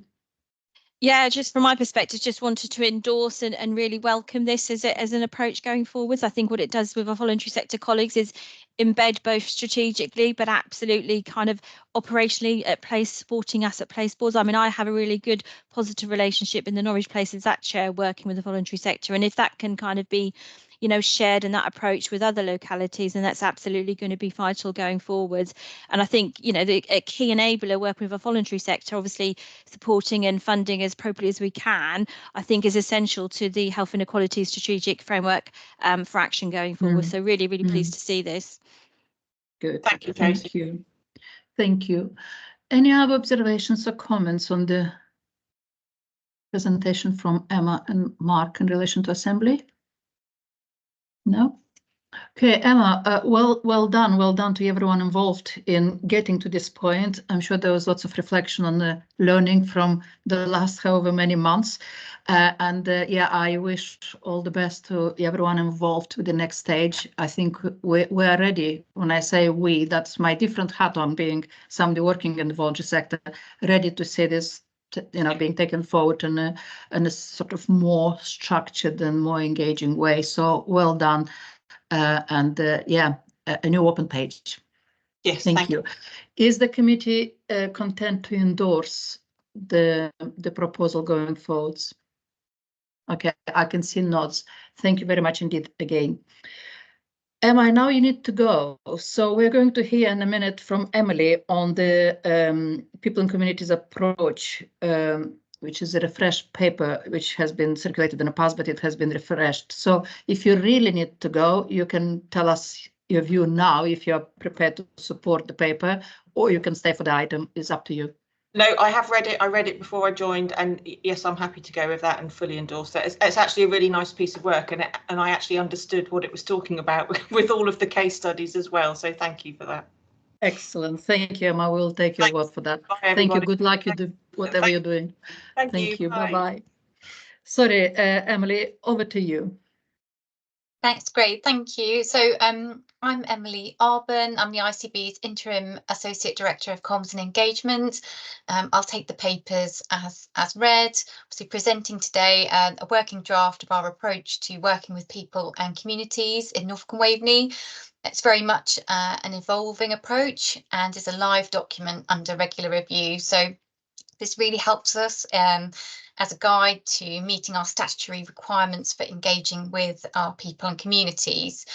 Yeah, just from my perspective, just wanted to endorse and really welcome this as an approach going forwards. I think what it does with our voluntary sector colleagues is embed both strategically, but absolutely kind of operationally at place, supporting us at place boards. I mean, I have a really good positive relationship in the Norwich Places that chair working with the voluntary sector. And if that can kind of be, you know, shared in that approach with other localities, and that's absolutely going to be vital going forwards. And I think, you know, a key enabler working with a voluntary sector, obviously supporting and funding as appropriately as we can, I think is essential to the health inequality strategic framework for action going forward. So really, really pleased to see this. Good. Thank you, Tracy. Thank you. Thank you. Any other observations or comments on the presentation from Emma and Mark in relation to Assembly? No? Okay, Emma, well done to everyone involved in getting to this point. I'm sure there was lots of reflection on the learning from the last however many months. Yeah, I wish all the best to everyone involved with the next stage. I think we're ready. When I say we, that's my different hat on being somebody working in the voluntary sector, ready to see this, you know, being taken forward in a sort of more structured and more engaging way. So well done. Yeah, a new open page. Yes, thank you. Is the committee content to endorse the proposal going forwards? Okay, I can see nods. Thank you very much indeed again. Emma, now you need to go. So we're going to hear in a minute from Emily on the People and Communities approach, which is a refreshed paper which has been circulated in the past, but it has been refreshed. So if you really need to go, you can tell us your view now if you're prepared to support the paper, or you can stay for the item. It's up to you. No, I have read it. I read it before I joined, and yes, I'm happy to go with that and fully endorse it. It's actually a really nice piece of work, and I actually understood what it was talking about with all of the case studies as well. So thank you for that. Excellent. Thank you, Emma. We'll take your word for that. Bye, Thank you. everybody. Good luck. You do whatever you're doing. Thank you. Bye bye. Sorry, Emily, over to you. Thanks, great, thank you. So I'm Emily Arbon. I'm the ICB's Interim Associate Director of Comms and Engagement. I'll take the papers as read. Obviously presenting today a working draft of our approach to working with people and communities in Norfolk and Waveney. It's very much an evolving approach and is a live document under regular review. So this really helps us as a guide to meeting our statutory requirements for engaging with our people and communities.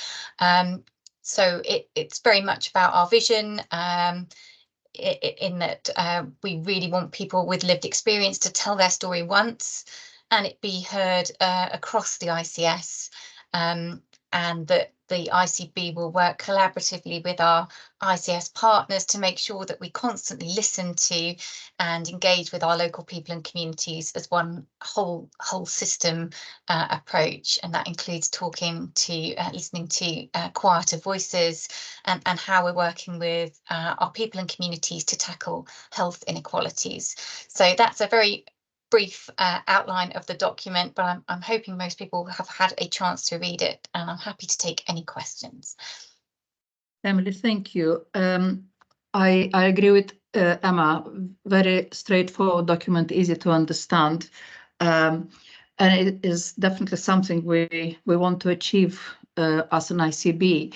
So it's very much about our vision in that we really want people with lived experience to tell their story once and it be heard across the ICS, and that the ICB will work collaboratively with our ICS partners to make sure that we constantly listen to and engage with our local people and communities as one whole system approach, and that includes talking to listening to quieter voices and how we're working with our people and communities to tackle health inequalities. So that's a very brief outline of the document, but I'm hoping most people have had a chance to read it, and I'm happy to take any questions. Emily, thank you. I agree with Emma. Very straightforward document, easy to understand, and it is definitely something we want to achieve as an ICB.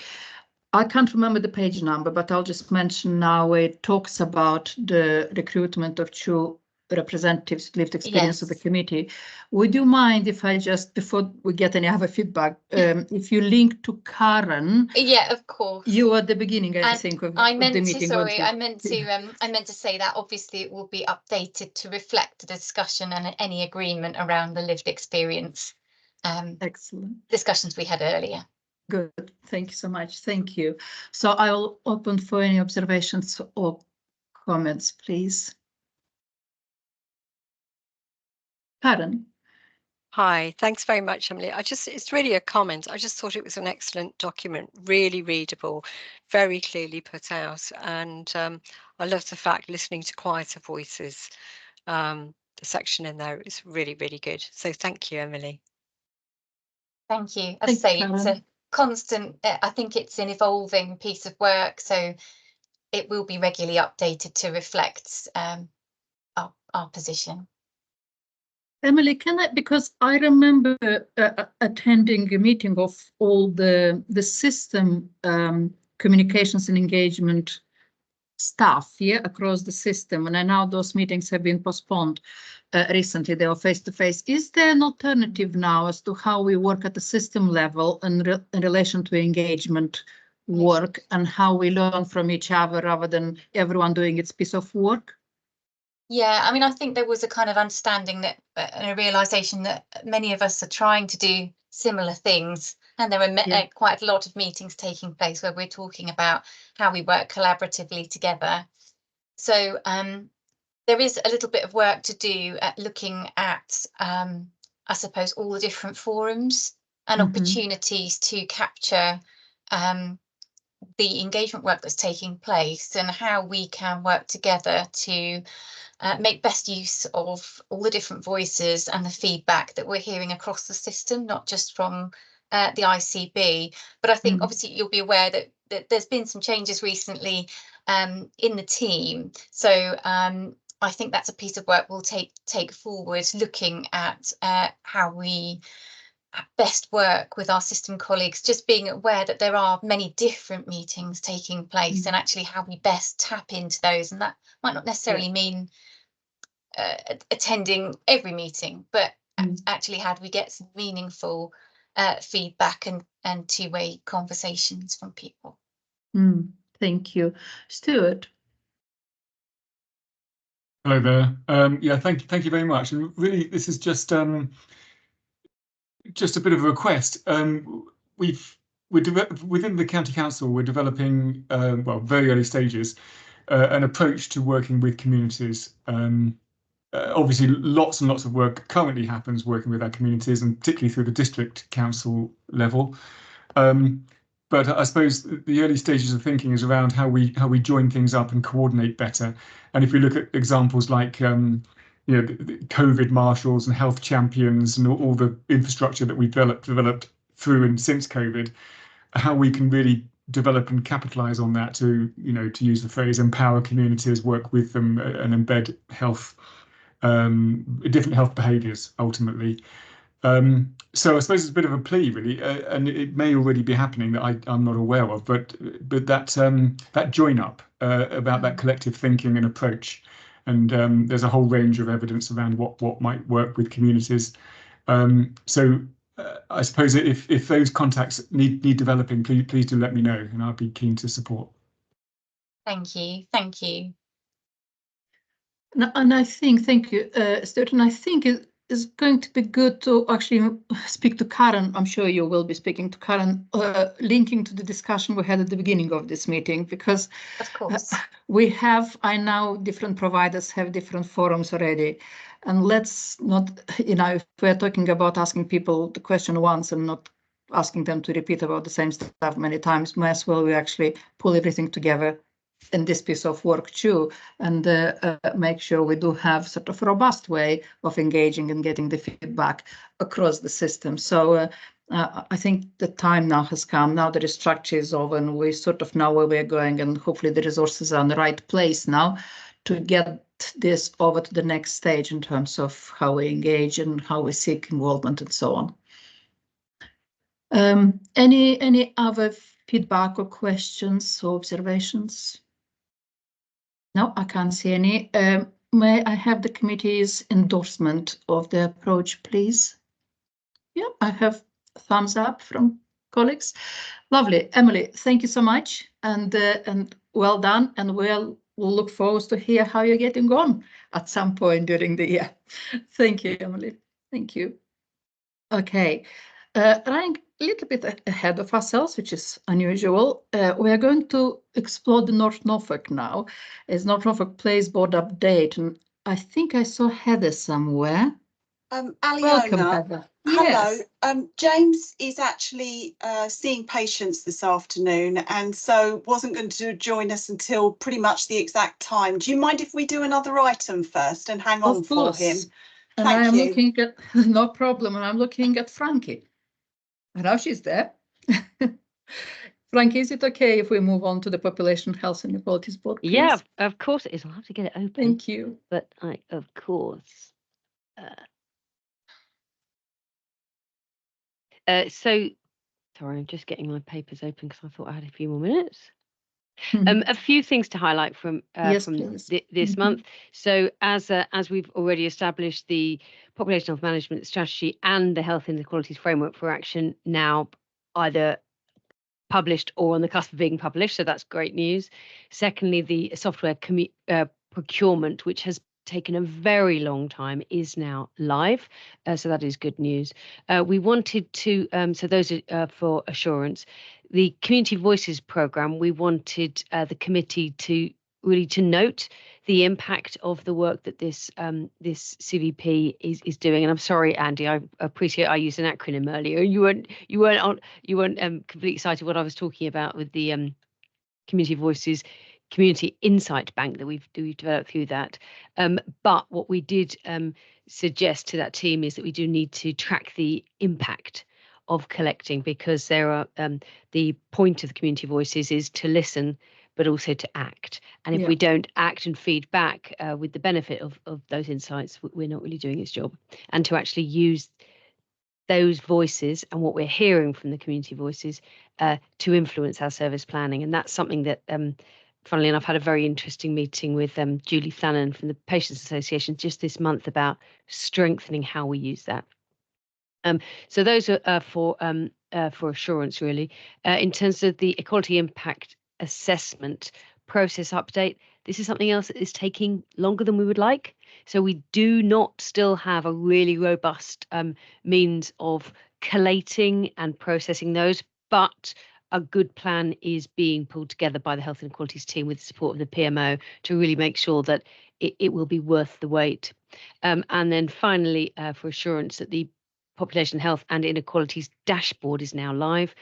I can't remember the page number, but I'll just mention now where it talks about the recruitment of true representatives, lived experience of the committee. Would you mind if I just, before we get any other feedback, if you link to Karen? Yeah, of course. You were at the beginning, I think, of the meeting. Sorry, I meant to say that obviously it will be updated to reflect the discussion and any agreement around the lived experience. Excellent. Discussions we had earlier. Good. Thank you so much. Thank you. So I'll open for any observations or comments, please. Karen. Hi, thanks very much, Emily. It's really a comment. I just thought it was an excellent document, really readable, very clearly put out. And I love the fact listening to quieter voices. The section in there is really, really good. So thank you, Emily. Thank you. As I say, it's a constant, I think it's an evolving piece of work, so it will be regularly updated to reflect our position. Emily, because I remember attending a meeting of all the system communications and engagement staff across the system, and I know those meetings have been postponed recently. They were face-to-face. Is there an alternative now as to how we work at the system level in relation to engagement work and how we learn from each other rather than everyone doing its piece of work? Yeah, I mean, I think there was a kind of understanding that and a realization that many of us are trying to do similar things. And there are quite a lot of meetings taking place where we're talking about how we work collaboratively together. So there is a little bit of work to do at looking at, I suppose, all the different forums and opportunities to capture the engagement work that's taking place and how we can work together to make best use of all the different voices and the feedback that we're hearing across the system, not just from the ICB. But I think obviously you'll be aware that there's been some changes recently in the team. So I think that's a piece of work we'll take forward, looking at how we best work with our system colleagues, just being aware that there are many different meetings taking place and actually how we best tap into those. And that might not necessarily mean attending every meeting, but actually how do we get some meaningful feedback and two-way conversations from people. Thank you. Stuart. Hello there. Yeah, thank you very much. And really, this is just a bit of a request. Within the county council, we're developing, well, very early stages, an approach to working with communities. Obviously, lots and lots of work currently happens working with our communities, and particularly through the district council level. But I suppose the early stages of thinking is around how we join things up and coordinate better. And if we look at examples like the COVID marshals and health champions and all the infrastructure that we've developed through and since COVID, how we can really develop and capitalize on that to use the phrase, empower communities, work with them, and embed different health behaviours ultimately. So I suppose it's a bit of a plea, really, and it may already be happening that I'm not aware of, but that join up about that collective thinking and approach, and there's a whole range of evidence around what might work with communities. So I suppose if those contacts need developing, please do let me know, and I'd be keen to support. Thank you. And I think, thank you, Stuart, and I think it's going to be good to actually speak to Karen. I'm sure you will be speaking to Karen, linking to the discussion we had at the beginning of this meeting, because of course I know different providers have different forums already. And let's not, if we're talking about asking people the question once and not asking them to repeat about the same stuff many times, might as well we actually pull everything together in this piece of work too, and make sure we do have sort of a robust way of engaging and getting the feedback across the system. So I think the time now has come. Now the structure is over and we sort of know where we're going, and hopefully the resources are in the right place now to get this over to the next stage in terms of how we engage and how we seek involvement and so on. Any other feedback or questions or observations? No, I can't see any. May I have the committee's endorsement of the approach, please? Yeah, I have thumbs up from colleagues. Lovely. Emily, thank you so much, and well done, and we'll look forward to hear how you're getting on at some point during the year. Thank you, Emily. Thank you. Okay. Running a little bit ahead of ourselves, which is unusual, we are going to explore the North Norfolk now. It's North Norfolk Place board update, and I think I saw Heather somewhere. Aliona, welcome, Heather. Hello. Yes. James is actually seeing patients this afternoon, and so wasn't going to join us until pretty much the exact time. Do you mind if we do another item first and hang on for him? And I am looking at, no problem, and I'm looking at Frankie. And now she's there. Frankie, is it okay if we move on to the Population Health and Equalities Board, please? Yeah, of course it is. I'll have to get it open. Thank you. But of course. So, sorry, I'm just getting my papers open because I thought I had a few more minutes. A few things to highlight from Yes, this month. So as we've already established, the Population Health Management Strategy and the Health Inequalities Framework for Action now either published or on the cusp of being published. So that's great news. Secondly, the software procurement, which has taken a very long time, is now live. So that is good news. We wanted to, so those are for assurance. The Community Voices programme, we wanted the committee to really to note the impact of the work that this CVP is doing. And I'm sorry, Andy, I appreciate I used an acronym earlier. You weren't completely excited what I was talking about with the Community Voices Community Insight Bank that we've developed through that. But what we did suggest to that team is that we do need to track the impact of collecting, because there are the point of the Community Voices is to listen, but also to act. And if we don't act and feed back with the benefit of those insights, we're not really doing its job. And to actually use those voices and what we're hearing from the community voices to influence our service planning. And that's something that, funnily enough, had a very interesting meeting with Julie Flannan from the Patients Association just this month about strengthening how we use that. So those are for assurance, really. In terms of the equality impact assessment process update, this is something else that is taking longer than we would like. So we do not still have a really robust means of collating and processing those, but a good plan is being pulled together by the Health Inequalities team with the support of the PMO to really make sure that it will be worth the wait. And then finally, for assurance that the Population Health and Inequalities dashboard is now live,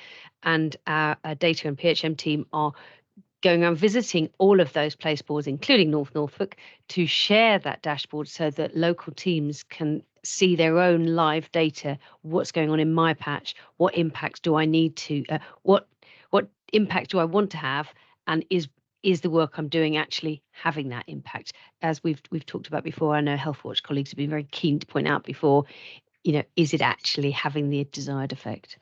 and our data and PHM team are going around visiting all of those place boards, including North Norfolk, to share that dashboard so that local teams can see their own live data. What's going on in my patch? What impacts do I need to? What impact do I want to have? And is the work I'm doing actually having that impact? As we've talked about before, I know Healthwatch colleagues have been very keen to point out before, is it actually having the desired effect?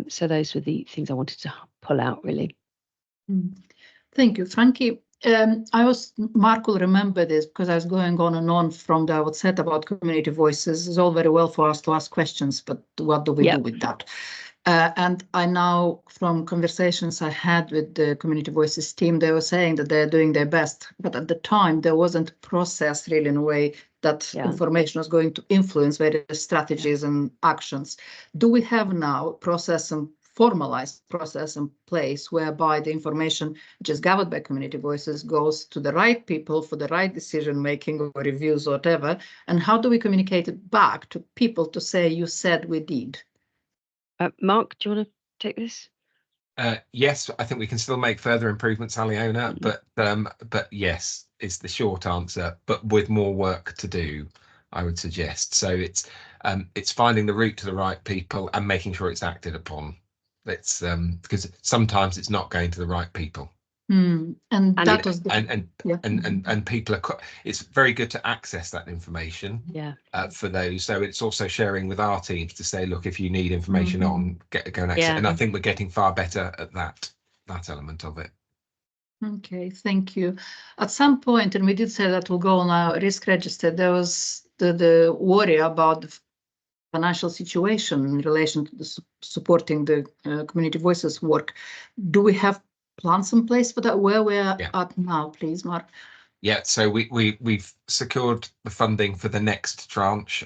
So those were the things I wanted to pull out, really. Thank you, Frankie. Mark will remember this because I was going on and on from the outset about community voices. It's all very well for us to ask questions, but what do we do with that? And I know from conversations I had with the Community Voices team, they were saying that they're doing their best, but at the time there wasn't processed really in a way that information was going to influence various strategies and actions. Do we have now process and formalized process in place whereby the information which is gathered by Community Voices goes to the right people for the right decision making or reviews or whatever? And how do we communicate it back to people to say, you said we did? Mark, do you want to take this? Yes, I think we can still make further improvements, Aliona, but yes, is the short answer, but with more work to do, I would suggest. So it's finding the route to the right people and making sure it's acted upon. It's because sometimes it's not going to the right people. And people are. It's very good to access that information. For those, so it's also sharing with our teams to say, look, if you need information on, go and access. And I think we're getting far better at that element of it. Okay, thank you. At some point, and we did say that we'll go on our risk register, there was the worry about the financial situation in relation to the supporting the Community Voices work. Do we have plans in place for that? Where we're at now, please, Mark? Yeah, so we've secured the funding for the next tranche.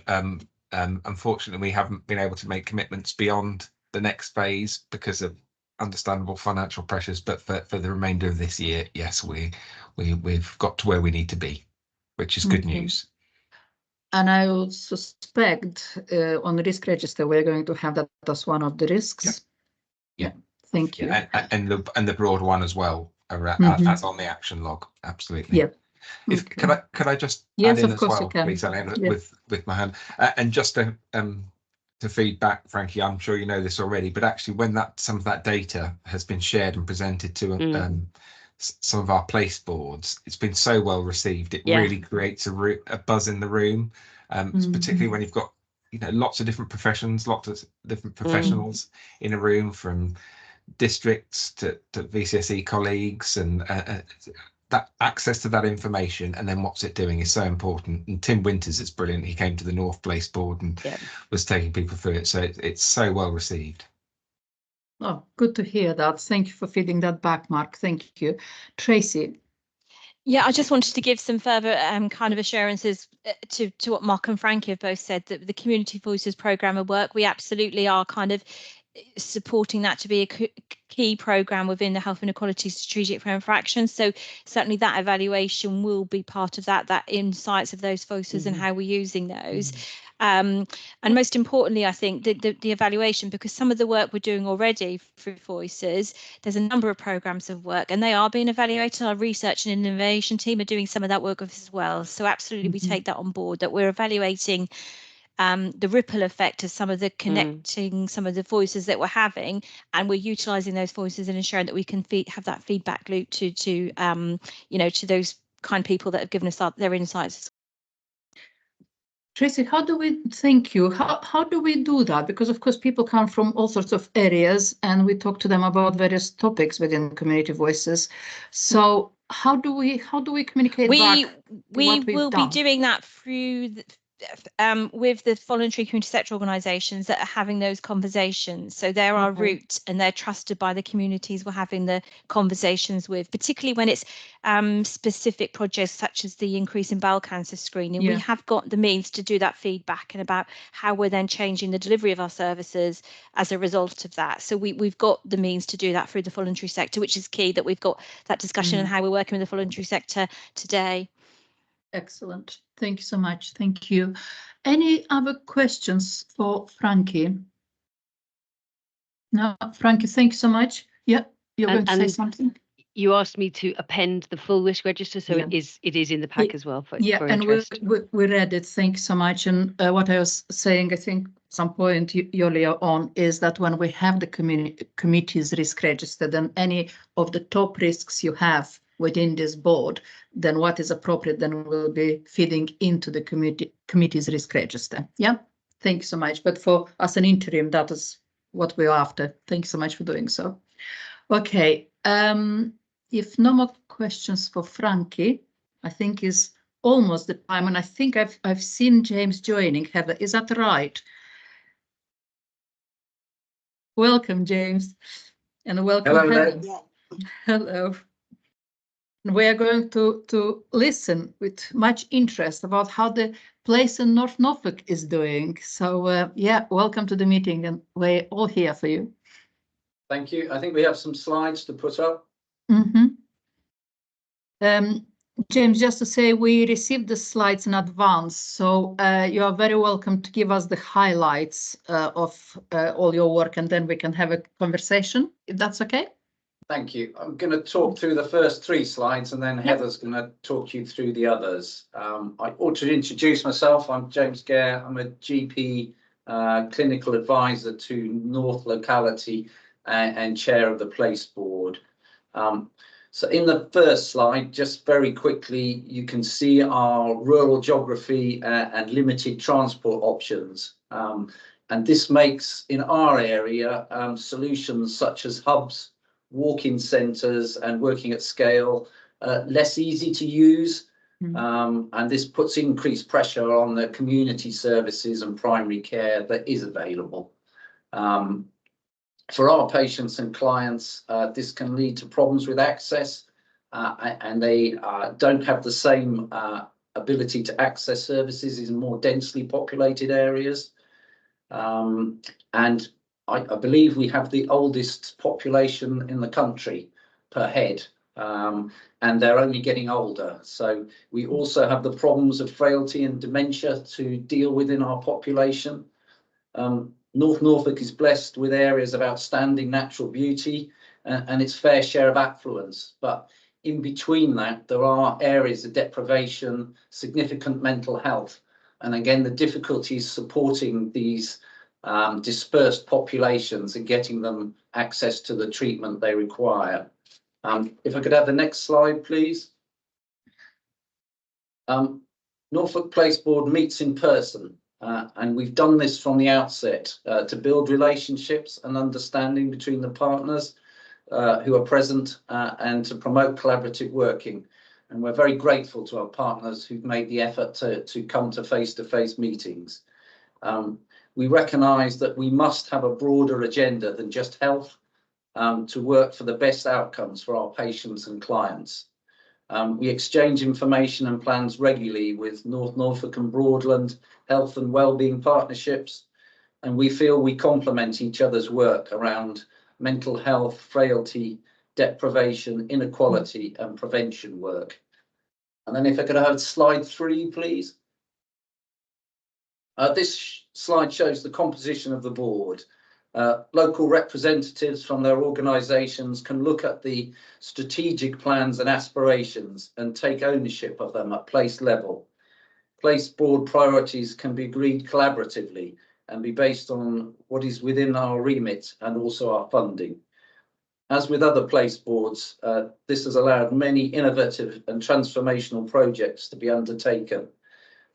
Unfortunately, we haven't been able to make commitments beyond the next phase because of understandable financial pressures. But for the remainder of this year, yes, we've got to where we need to be, which is good news. And I would suspect on the risk register, we're going to have that as one of the risks. Yeah. Thank you. And the broad one as well, as on the action log. Absolutely. Yeah. Could I just add in as well, please, Elena, with my hand, and just to feedback, Frankie, I'm sure you know this already, but actually when some of that data has been shared and presented to some of our place boards, it's been so well received. It really creates a buzz in the room, particularly when you've got lots of different professions, lots of different professionals in a room, from districts to VCSE colleagues, and that access to that information and then what's it doing is so important. And Tim Winters is brilliant. He came to the North Place board and was taking people through it, so it's so well received. Oh, good to hear that. Thank you for feeding that back, Mark. Thank you. Tracy. Yeah, I just wanted to give some further kind of assurances to what Mark and Frankie have both said, that the Community Voices programme of work, we absolutely are kind of supporting that to be a key programme within the Health Inequality Strategic Framework for Action. So certainly that evaluation will be part of that insights of those voices and how we're using those. And most importantly, I think the evaluation, because some of the work we're doing already through Voices, there's a number of programmes of work and they are being evaluated. Our research and innovation team are doing some of that work as well. So absolutely we take that on board, that we're evaluating the ripple effect of some of the connecting some of the voices that we're having, and we're utilising those voices and ensuring that we can have that feedback loop to to those kind of people that have given us their insights. Tracy, how do we thank you? How do we do that? Because of course people come from all sorts of areas and we talk to them about various topics within Community Voices. So how do we communicate back? We will be doing that through with the voluntary community sector organisations that are having those conversations. So they're our route, and they're trusted by the communities we're having the conversations with, particularly when it's specific projects such as the increase in bowel cancer screening. We have got the means to do that feedback and about how we're then changing the delivery of our services as a result of that. So we've got the means to do that through the voluntary sector, which is key that we've got that discussion and how we're working with the voluntary sector today. Excellent. Thank you so much. Thank you. Any other questions for Frankie? No, Frankie, thank you so much. Yeah, you're going to say something? You asked me to append the full risk register, so it is in the pack as well. For interest. we read it. Thank you so much. And what I was saying, I think some point earlier on, is that when we have the committee's risk register, then any of the top risks you have within this board, then what is appropriate then will be feeding into the committee's risk register. Yeah, thank you so much. But for us an interim, that is what we're after. Thank you so much for doing so. Okay, if no more questions for Frankie, I think is almost the time, and I think I've seen James joining. Heather, is that right? Welcome, James, and welcome. Hello, Heather. Hello. We are going to listen with much interest about how the place in North Norfolk is doing. So yeah, welcome to the meeting, and we're all here for you. Thank you. I think we have some slides to put up. James, just to say, we received the slides in advance, so you are very welcome to give us the highlights of all your work, and then we can have a conversation, if that's okay. Thank you. I'm going to talk through the first 3 slides, and then Heather's going to talk you through the others. I ought to introduce myself. I'm James Gare. I'm a GP clinical advisor to North Locality and chair of the Place Board. So in the first slide, just very quickly, you can see our rural geography and limited transport options. And this makes, in our area, solutions such as hubs, walk-in centres and working at scale less easy to use. And this puts increased pressure on the community services and primary care that is available. For our patients and clients, this can lead to problems with access, and they don't have the same ability to access services in more densely populated areas. And I believe we have the oldest population in the country per head, and they're only getting older. So we also have the problems of frailty and dementia to deal with in our population. North Norfolk is blessed with areas of outstanding natural beauty and its fair share of affluence. But in between that, there are areas of deprivation, significant mental health, and again, the difficulties supporting these dispersed populations and getting them access to the treatment they require. If I could have the next slide, please. Norfolk Place Board meets in person, and we've done this from the outset to build relationships and understanding between the partners who are present and to promote collaborative working. And we're very grateful to our partners who've made the effort to come to face-to-face meetings. We recognise that we must have a broader agenda than just health to work for the best outcomes for our patients and clients. We exchange information and plans regularly with North Norfolk and Broadland Health and Wellbeing Partnerships, and we feel we complement each other's work around mental health, frailty, deprivation, inequality and prevention work. And then if I could have slide 3, please. This slide shows the composition of the board. Local representatives from their organisations can look at the strategic plans and aspirations and take ownership of them at place level. Place board priorities can be agreed collaboratively and be based on what is within our remit and also our funding. As with other place boards, this has allowed many innovative and transformational projects to be undertaken.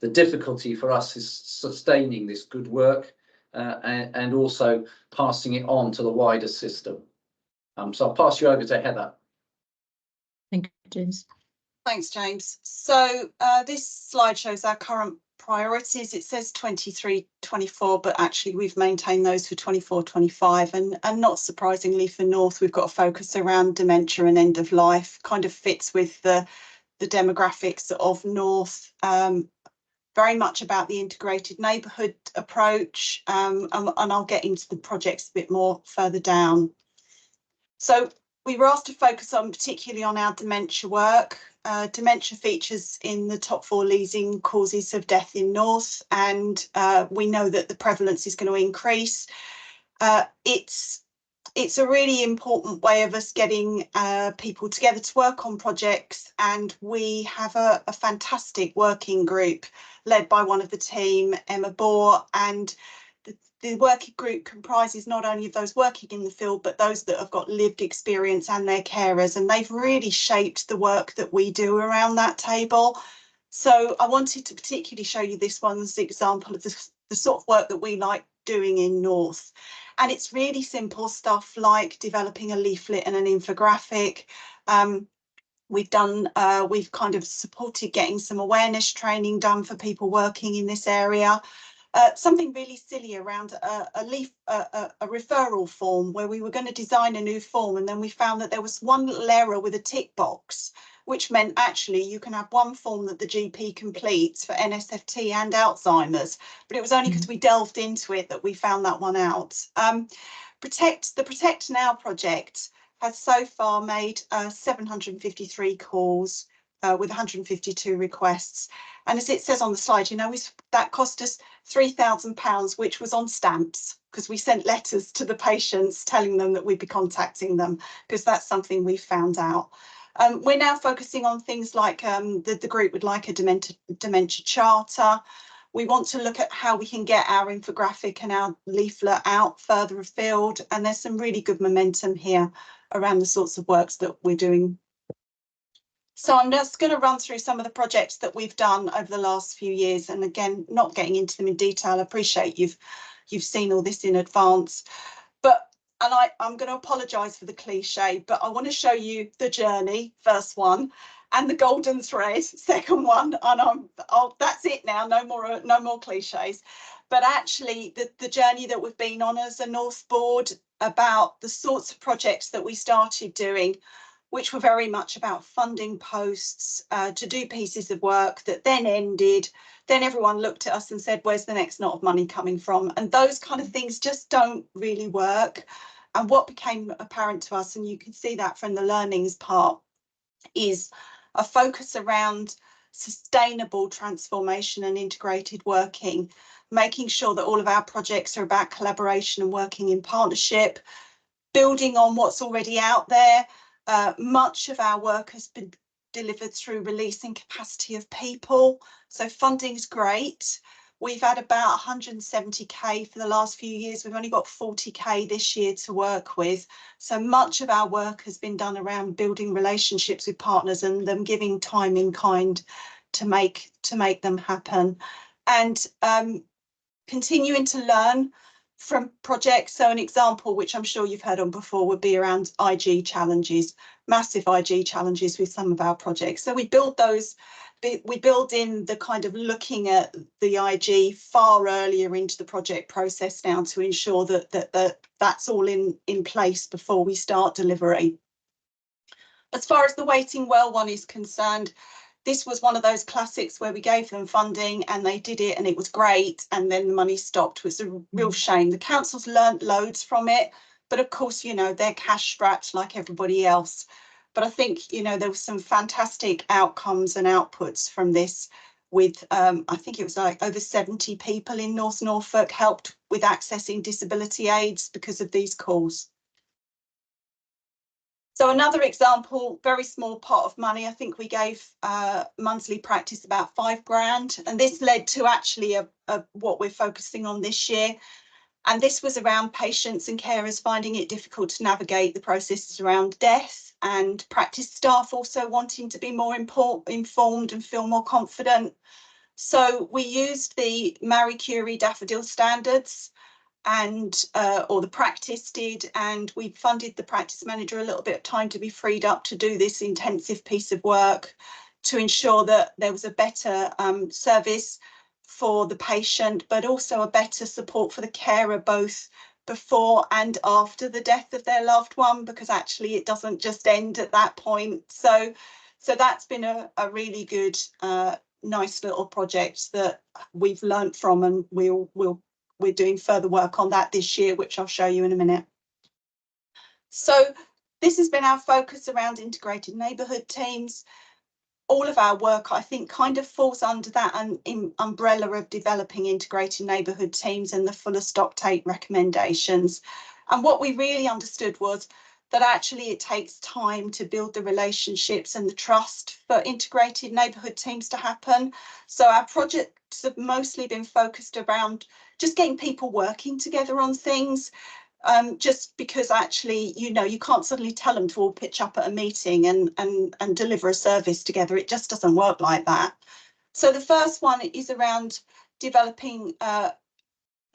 The difficulty for us is sustaining this good work and also passing it on to the wider system. So I'll pass you over to Heather. Thank you, James. Thanks, James. So this slide shows our current priorities, it says 23-24, but actually we've maintained those for 24-25, and not surprisingly for North, we've got a focus around dementia and end of life. Kind of fits with the demographics of North. Very much about the integrated neighbourhood approach, and I'll get into the projects a bit more further down. So we were asked to focus on particularly on our dementia work. Dementia features in the top 4 leading causes of death in North, and we know that the prevalence is going to increase. It's a really important way of us getting people together to work on projects, and we have a fantastic working group led by one of the team, Emma Bohr, and the working group comprises not only of those working in the field, but those that have got lived experience and their carers, and they've really shaped the work that we do around that table. So I wanted to particularly show you this one as an example of the sort of work that we like doing in North. And it's really simple stuff like developing a leaflet and an infographic. We've kind of supported getting some awareness training done for people working in this area. Something really silly around a referral form, where we were going to design a new form, and then we found that there was one little error with a tick box, which meant actually you can have one form that the GP completes for NSFT and Alzheimer's, but it was only because we delved into it that we found that one out. The Protect Now project has so far made 753 calls with 152 requests. And as it says on the slide, you know, that cost us £3,000, which was on stamps, because we sent letters to the patients telling them that we'd be contacting them, because that's something we found out. We're now focusing on things like the group would like a dementia charter. We want to look at how we can get our infographic and our leaflet out further afield. And there's some really good momentum here around the sorts of works that we're doing. So I'm just going to run through some of the projects that we've done over the last few years. And again, not getting into them in detail. I appreciate you've seen all this in advance. And I'm going to apologise for the cliche, but I want to show you the journey, first one, and the golden thread, second one. And that's it now, no more cliches. But actually, the journey that we've been on as a North board, about the sorts of projects that we started doing, which were very much about funding posts to do pieces of work that then ended. Then everyone looked at us and said, where's the next knot of money coming from? And those kind of things just don't really work. And what became apparent to us, and you can see that from the learnings part, is a focus around sustainable transformation and integrated working, making sure that all of our projects are about collaboration and working in partnership, building on what's already out there. Much of our work has been delivered through releasing capacity of people. So funding is great. We've had about 170k for the last few years. We've only got 40k this year to work with. So much of our work has been done around building relationships with partners and them giving time in kind to make them happen. And continuing to learn from projects. So an example, which I'm sure you've heard on before, would be around IG challenges, massive IG challenges with some of our projects. So we build in the kind of looking at the IG far earlier into the project process now to ensure that that's all in place before we start delivery. As far as the Waiting Well one is concerned, this was one of those classics where we gave them funding and they did it and it was great, and then the money stopped. It was a real shame. The council's learnt loads from it, but of course, you know, they're cash strapped like everybody else. But I think, you know, there were some fantastic outcomes and outputs from this with, I think it was like over 70 people in North Norfolk helped with accessing disability aids because of these calls. So another example, very small pot of money. I think we gave Monthly Practice about £5,000, and this led to actually what we're focusing on this year. And this was around patients and carers finding it difficult to navigate the processes around death, and practice staff also wanting to be more informed and feel more confident. So we used the Marie Curie Daffodil Standards, and or the practice did, and we funded the practice manager a little bit of time to be freed up to do this intensive piece of work to ensure that there was a better service, for the patient, but also a better support for the carer, both before and after the death of their loved one, because actually it doesn't just end at that point. So that's been a really good, nice little project that we've learnt from, and we're doing further work on that this year, which I'll show you in a minute. So this has been our focus around integrated neighbourhood teams. All of our work, I think, kind of falls under that umbrella of developing integrated neighbourhood teams and the Fuller Stocktake recommendations. And what we really understood was that actually it takes time to build the relationships and the trust for integrated neighbourhood teams to happen. So our projects have mostly been focused around just getting people working together on things. Just because actually, you know, you can't suddenly tell them to all pitch up at a meeting and deliver a service together. It just doesn't work like that. So the first one is around developing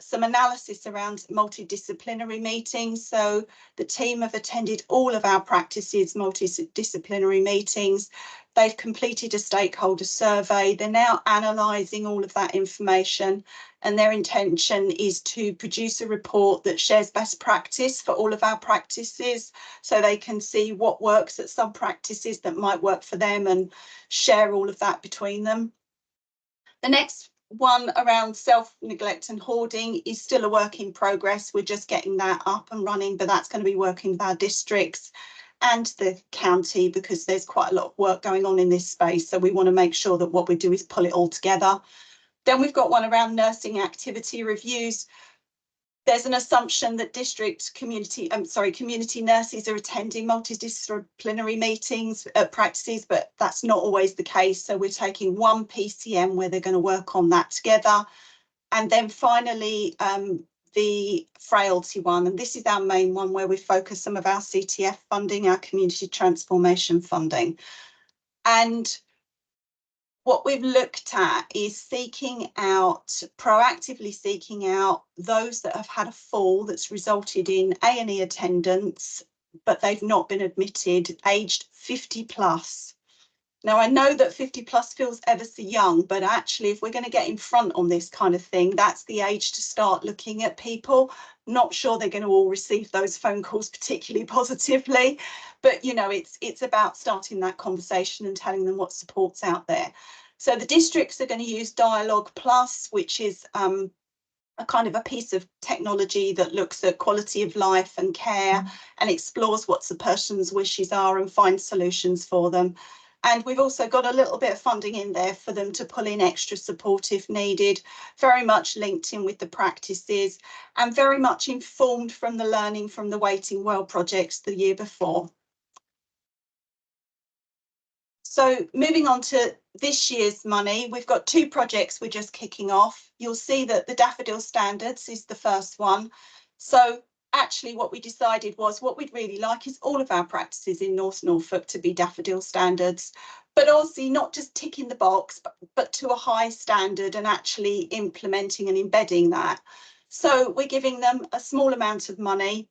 some analysis around multidisciplinary meetings. So the team have attended all of our practices multidisciplinary meetings. They've completed a stakeholder survey. They're now analysing all of that information, and their intention is to produce a report that shares best practice for all of our practices, so they can see what works at some practices that might work for them and share all of that between them. The next one around self-neglect and hoarding is still a work in progress. We're just getting that up and running, but that's going to be working with our districts and the county, because there's quite a lot of work going on in this space. So we want to make sure that what we do is pull it all together. Then we've got one around nursing activity reviews. There's an assumption that community nurses are attending multidisciplinary meetings at practices, but that's not always the case. So we're taking one PCM where they're going to work on that together. And then finally, the frailty one, and this is our main one where we focus some of our CTF funding, our community transformation funding. And what we've looked at is proactively seeking out those that have had a fall that's resulted in A&E attendance, but they've not been admitted, aged 50 plus. Now, I know that 50 plus feels ever so young, but actually, if we're going to get in front on this kind of thing, that's the age to start looking at people. Not sure they're going to all receive those phone calls particularly positively, but you know, it's about starting that conversation and telling them what support's out there. So the districts are going to use Dialogue Plus, which is a kind of a piece of technology that looks at quality of life and care and explores what the person's wishes are and finds solutions for them. And we've also got a little bit of funding in there for them to pull in extra support if needed, very much linked in with the practices and very much informed from the learning from the Waiting Well projects the year before. So moving on to this year's money, we've got two projects we're just kicking off. You'll see that the Daffodil Standards is the first one. So actually what we decided was what we'd really like is all of our practices in North Norfolk to be Daffodil Standards, but obviously not just ticking the box, but to a high standard and actually implementing and embedding that. So we're giving them a small amount of money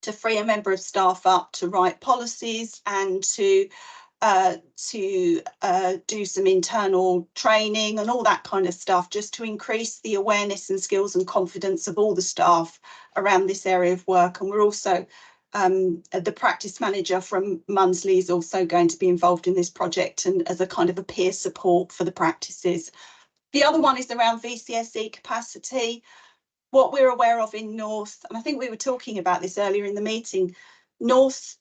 to free a member of staff up to write policies and to do some internal training and all that kind of stuff, just to increase the awareness and skills and confidence of all the staff around this area of work. And we're also, the practice manager from Munsley is also going to be involved in this project and as a kind of a peer support for the practices. The other one is around VCSE capacity. What we're aware of in North, and I think we were talking about this earlier in the meeting, North,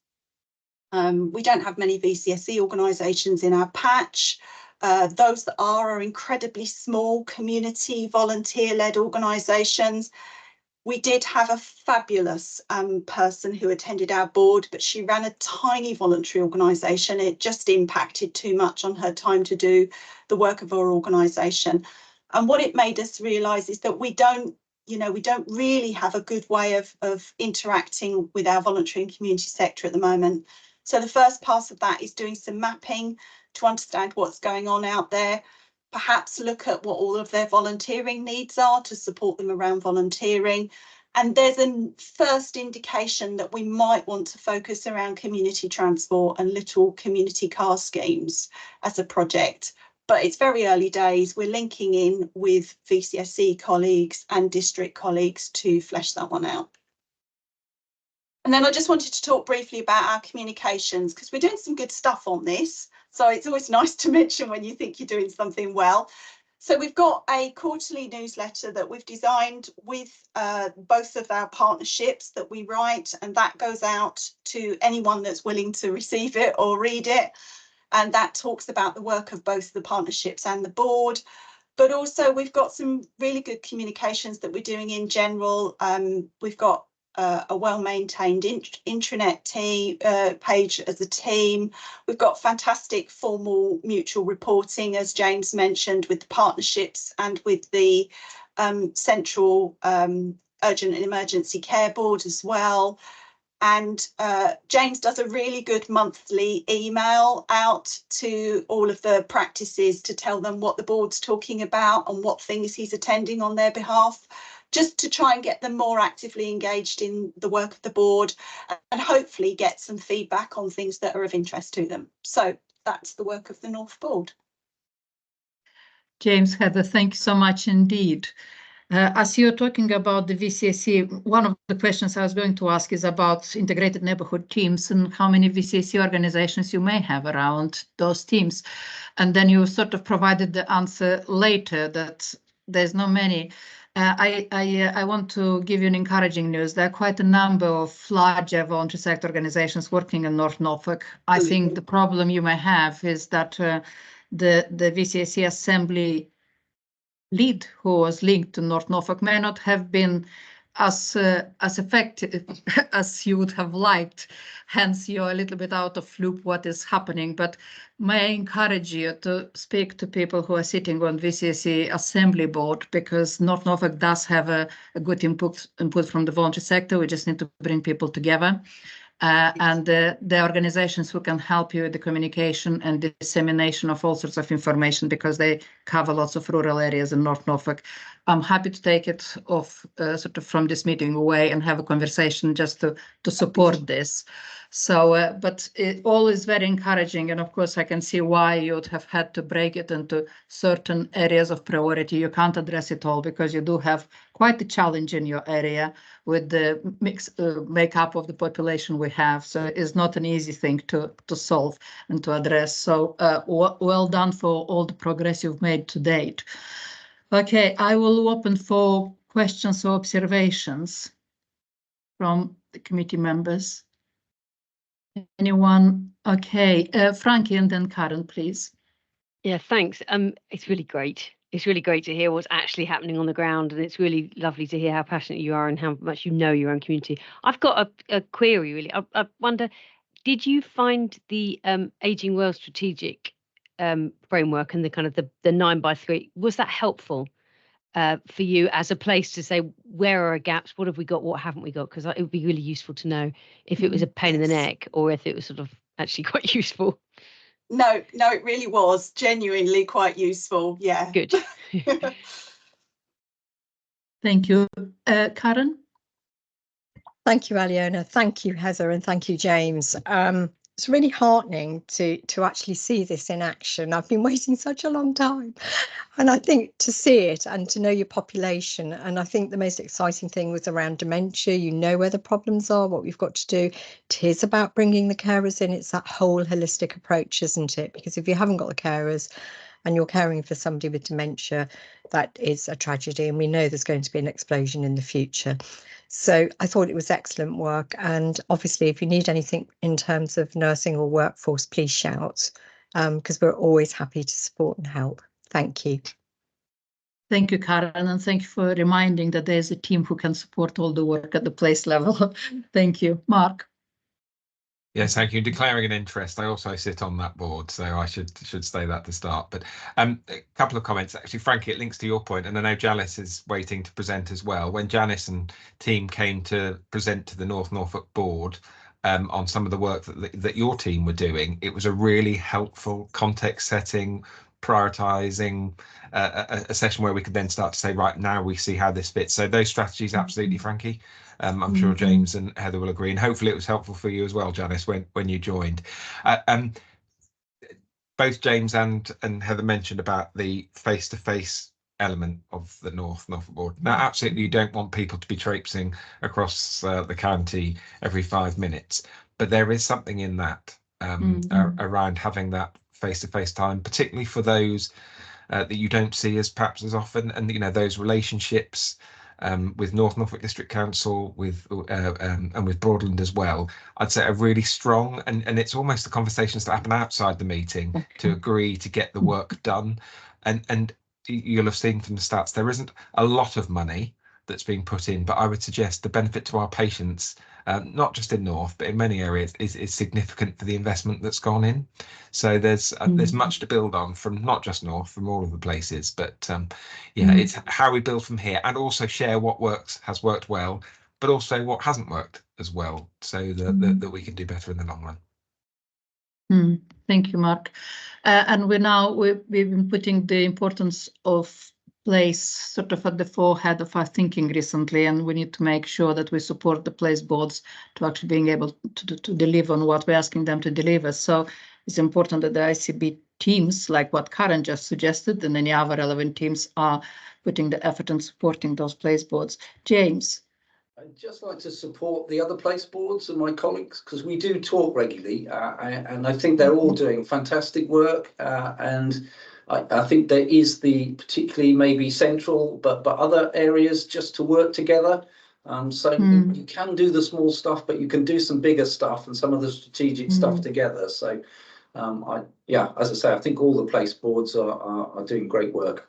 we don't have many VCSE organisations in our patch. Those that are incredibly small community volunteer-led organisations. We did have a fabulous person who attended our board, but she ran a tiny voluntary organisation. It just impacted too much on her time to do the work of our organisation. And what it made us realise is that we don't really have a good way of interacting with our voluntary and community sector at the moment. So the first part of that is doing some mapping to understand what's going on out there, perhaps look at what all of their volunteering needs are to support them around volunteering. And there's a first indication that we might want to focus around community transport and little community car schemes as a project. but it's very early days. We're linking in with VCSE colleagues and district colleagues to flesh that one out. And then I just wanted to talk briefly about our communications, because we're doing some good stuff on this. So it's always nice to mention when you think you're doing something well. So we've got a quarterly newsletter that we've designed with both of our partnerships that we write, and that goes out to anyone that's willing to receive it or read it. And that talks about the work of both the partnerships and the board. But also we've got some really good communications that we're doing in general. We've got a well-maintained intranet page as a team. We've got fantastic formal mutual reporting, as James mentioned, with the partnerships and with the central urgent and emergency care board as well. And James does a really good monthly email out to all of the practices to tell them what the board's talking about and what things he's attending on their behalf, just to try and get them more actively engaged in the work of the board and hopefully get some feedback on things that are of interest to them. So that's the work of the North Board. James, Heather, thank you so much indeed. As you're talking about the VCSE, one of the questions I was going to ask is about integrated neighborhood teams and how many VCSE organizations you may have around those teams. And then you sort of provided the answer later that there's not many. I want to give you an encouraging news. There are quite a number of larger voluntary sector organizations working in North Norfolk. I think the problem you may have is that the VCSE Assembly lead who was linked to North Norfolk may not have been as effective as you would have liked. Hence, you're a little bit out of loop what is happening. But may I encourage you to speak to people who are sitting on VCSE Assembly Board, because North Norfolk does have a good input from the voluntary sector. We just need to bring people together. And the organizations who can help you with the communication and dissemination of all sorts of information, because they cover lots of rural areas in North Norfolk. I'm happy to take it off sort of from this meeting away and have a conversation just to support this. So, but it all is very encouraging. And of course, I can see why you'd have had to break it into certain areas of priority. You can't address it all because you do have quite a challenge in your area with the makeup of the population we have. So it's not an easy thing to solve and to address. So well done for all the progress you've made to date. Okay, I will open for questions or observations from the committee members. Anyone? Okay, Frankie and then Karen, please. Yeah, thanks. It's really great. It's really great to hear what's actually happening on the ground, and it's really lovely to hear how passionate you are and how much you know your own community. I've got a query, really. I wonder, did you find the Ageing Well strategic framework and the kind of the 9x3, was that helpful for you as a place to say, where are our gaps, what have we got, what haven't we got? Because it would be really useful to know if it was a pain in the neck or if it was sort of actually quite useful. No, it really was genuinely quite useful. Yeah. Good. Thank you. Karen? Thank you, Aliona. Thank you, Heather, and thank you, James. It's really heartening to actually see this in action. I've been waiting such a long time, and I think to see it and to know your population. And I think the most exciting thing was around dementia. You know where the problems are, what we've got to do. It is about bringing the carers in. It's that whole holistic approach, isn't it? Because if you haven't got the carers and you're caring for somebody with dementia, that is a tragedy. And we know there's going to be an explosion in the future. So I thought it was excellent work. And obviously, if you need anything in terms of nursing or workforce, please shout, because we're always happy to support and help. Thank you. Thank you, Karen, and thank you for reminding that there's a team who can support all the work at the place level. Thank you. Mark? Yes, thank you. Declaring an interest, I also sit on that board, so I should say that to start. But a couple of comments. Actually, Frankie, it links to your point, and I know Janice is waiting to present as well. When Janice and team came to present to the North Norfolk board on some of the work that your team were doing, it was a really helpful context setting, prioritising a session where we could then start to say, right, now we see how this fits. So those strategies, absolutely, Frankie. I'm sure James and Heather will agree, and hopefully it was helpful for you as well, Janice, when you joined. both James and Heather mentioned about the face-to-face element of the Norfolk board. Now, absolutely, you don't want people to be traipsing across the county every 5 minutes, but there is something in that around having that face-to-face time, particularly for those that you don't see as perhaps as often, and you know, those relationships with North Norfolk District Council, with and with Broadland as well, I'd say are really strong, and it's almost the conversations that happen outside the meeting to agree to get the work done. And you'll have seen from the stats, there isn't a lot of money that's being put in, but I would suggest the benefit to our patients, not just in North, but in many areas, is significant for the investment that's gone in. So there's much to build on from not just North, from all of the places, but yeah, it's how we build from here, and also share what has worked well, but also what hasn't worked as well, so that we can do better in the long run. Thank you, Mark. And we've been putting the importance of place sort of at the forehead of our thinking recently, and we need to make sure that we support the place boards to actually being able to deliver on what we're asking them to deliver. So it's important that the ICB teams, like what Karen just suggested, and any other relevant teams are putting the effort in supporting those place boards. James. I'd just like to support the other place boards and my colleagues, because we do talk regularly, and I think they're all doing fantastic work, and I think there is the particularly maybe central, but other areas just to work together. So you can do the small stuff, but you can do some bigger stuff and some of the strategic stuff together. So as I say, I think all the place boards are doing great work.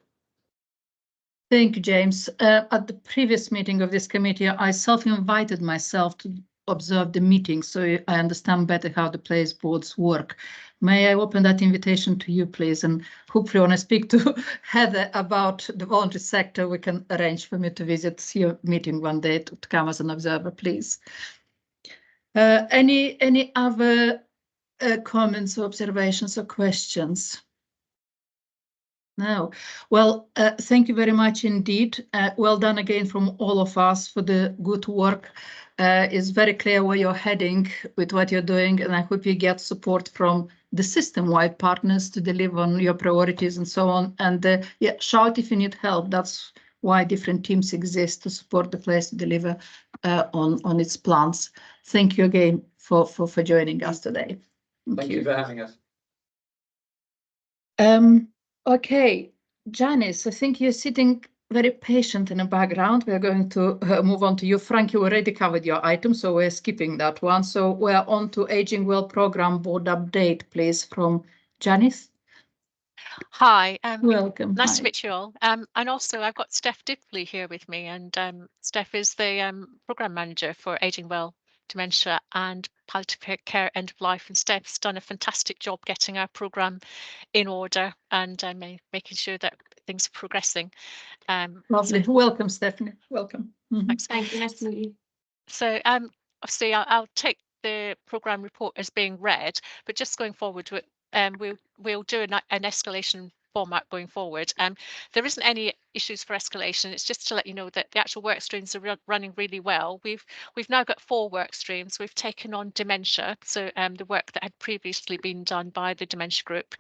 Thank you, James. At the previous meeting of this committee, I self-invited myself to observe the meeting, so I understand better how the place boards work. May I open that invitation to you, please? And hopefully when I speak to Heather about the voluntary sector, we can arrange for me to visit your meeting one day to come as an observer, please. Any other comments or observations or questions? No. Well, thank you very much indeed. Well done again from all of us for the good work. It's very clear where you're heading with what you're doing, and I hope you get support from the system-wide partners to deliver on your priorities and so on. And yeah, shout if you need help. That's why different teams exist, to support the place to deliver on its plans. Thank you again for joining us today. Thank you for having us. Okay, Janice, I think you're sitting very patient in the background. We're going to move on to you. Frank, you already covered your item, so we're skipping that one. So we're on to Aging Well Programme Board update, please, from Janice. Hi, welcome. Nice to meet you all. And also I've got Steph Dipley here with me, and Steph is the Programme Manager for Aging Well, Dementia and Palliative Care End of Life, and Steph's done a fantastic job getting our programme in order and making sure that things are progressing. Lovely. Welcome, Stephanie. Welcome. Thanks. Thank you. Nice to meet you. So obviously I'll take the programme report as being read, but just going forward, we'll do an escalation format going forward. There isn't any issues for escalation. It's just to let you know that the actual work streams are running really well. We've now got 4 work streams. We've taken on dementia, so the work that had previously been done by the dementia group.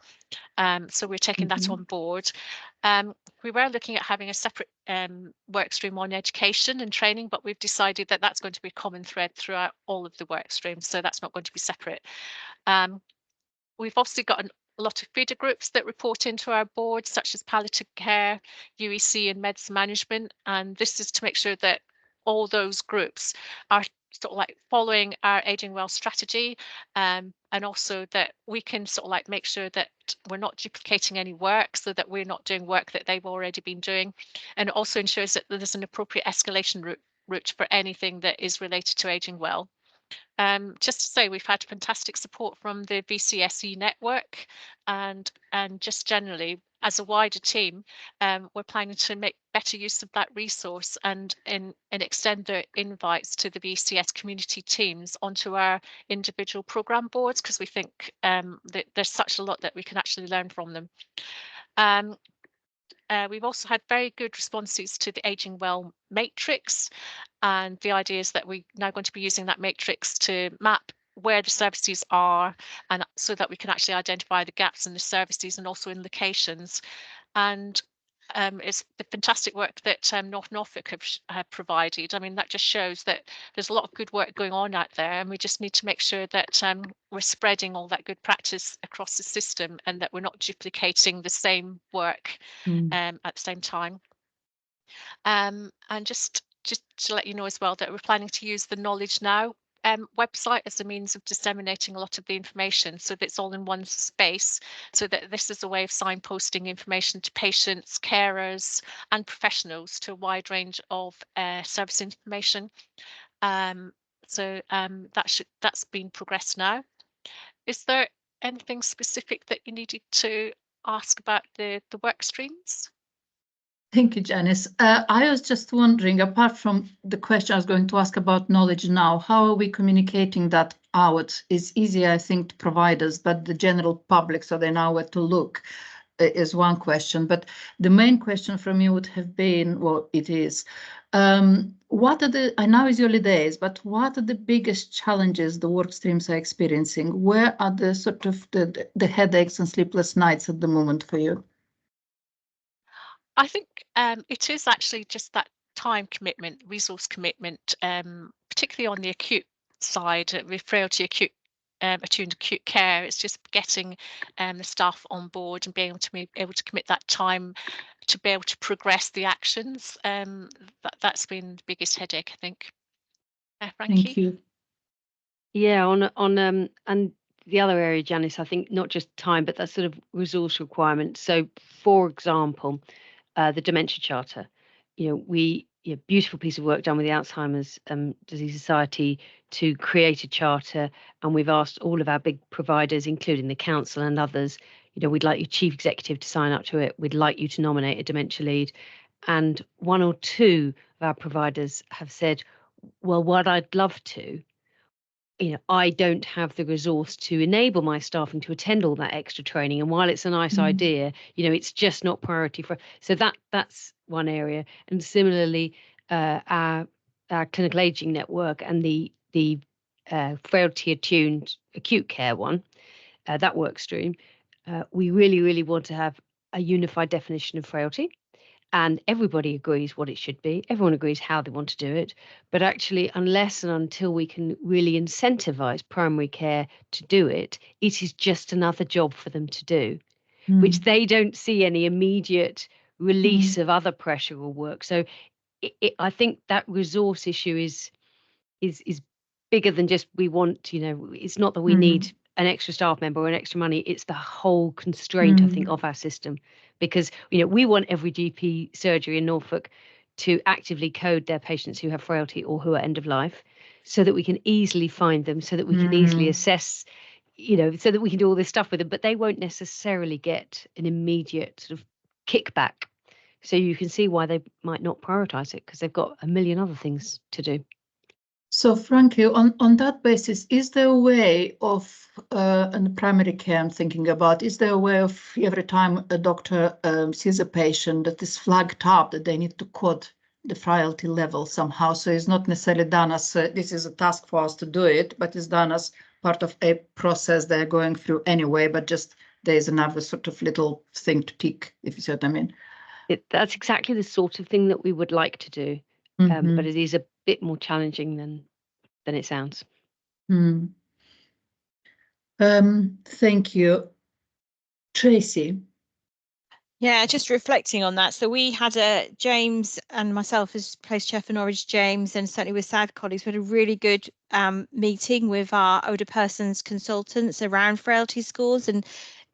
So we're taking that on board. We were looking at having a separate work stream on education and training, but we've decided that that's going to be a common thread throughout all of the work streams, so that's not going to be separate. We've obviously got a lot of feeder groups that report into our board, such as palliative care, UEC and medicine management, and this is to make sure that all those groups are sort of like following our Aging Well strategy, and also that we can sort of like make sure that we're not duplicating any work, so that we're not doing work that they've already been doing, and it also ensures that there's an appropriate escalation route for anything that is related to Aging Well. Just to say, we've had fantastic support from the VCSE network, and just generally as a wider team, we're planning to make better use of that resource and extend the invites to the VCS community teams onto our individual programme boards, because we think that there's such a lot that we can actually learn from them. We've also had very good responses to the Aging Well matrix, and the idea is that we're now going to be using that matrix to map where the services are, and so that we can actually identify the gaps in the services and also in locations. And it's the fantastic work that North Norfolk have provided. I mean, that just shows that there's a lot of good work going on out there, and we just need to make sure that we're spreading all that good practice across the system, and that we're not duplicating the same work at the same time. And just to let you know as well that we're planning to use the Knowledge Now website as a means of disseminating a lot of the information, so that it's all in one space, so that this is a way of signposting information to patients, carers and professionals to a wide range of service information. That's been progressed now. Is there anything specific that you needed to ask about the work streams? Thank you, Janice. I was just wondering, apart from the question I was going to ask about Knowledge Now, how are we communicating that out? It's easy, I think, to providers, but the general public, so they know where to look, is one question. But the main question from me would have been, well, it is, what are the, I know it's early days, but what are the biggest challenges the work streams are experiencing? Where are the sort of the headaches and sleepless nights at the moment for you? I think it is actually just that time commitment, resource commitment, particularly on the acute side, with frailty acute attuned acute care. It's just getting the staff on board and being able to commit that time to be able to progress the actions. That's been the biggest headache, I think. Frankie? Thank you. Yeah, and the other area, Janice, I think not just time, but that sort of resource requirement. So, for example, the Dementia Charter, beautiful piece of work done with the Alzheimer's Disease Society to create a charter, and we've asked all of our big providers, including the council and others, we'd like your chief executive to sign up to it. We'd like you to nominate a dementia lead. And one or two of our providers have said, well, what I'd love to, I don't have the resource to enable my staff and to attend all that extra training. And while it's a nice idea, it's just not priority for. So that's one area. And similarly, our clinical aging network and the frailty attuned acute care one, that work stream, we really, really want to have a unified definition of frailty. And everybody agrees what it should be. Everyone agrees how they want to do it. But actually, unless and until we can really incentivize primary care to do it, it is just another job for them to do, which they don't see any immediate release of other pressure or work. So I think that resource issue is bigger than just we want, it's not that we need an extra staff member or an extra money. It's the whole constraint, I think, of our system. Because, we want every GP surgery in Norfolk to actively code their patients who have frailty or who are end of life, so that we can easily find them, so that we can easily assess, so that we can do all this stuff with them, but they won't necessarily get an immediate sort of kickback. So you can see why they might not prioritize it, because they've got a million other things to do. So, Frankie, on that basis, is there a way of, in the primary care I'm thinking about, is there a way of every time a doctor sees a patient that is flagged up that they need to code the frailty level somehow? So it's not necessarily done as, this is a task for us to do it, but it's done as part of a process they're going through anyway, but just there's another sort of little thing to tick, if you see what I mean. That's exactly the sort of thing that we would like to do, but it is a bit more challenging than it sounds. Thank you. Tracy. Yeah, just reflecting on that. So we had James and myself as place chair for Norwich James, and certainly with SAD colleagues, we had a really good meeting with our older persons consultants around frailty scores, and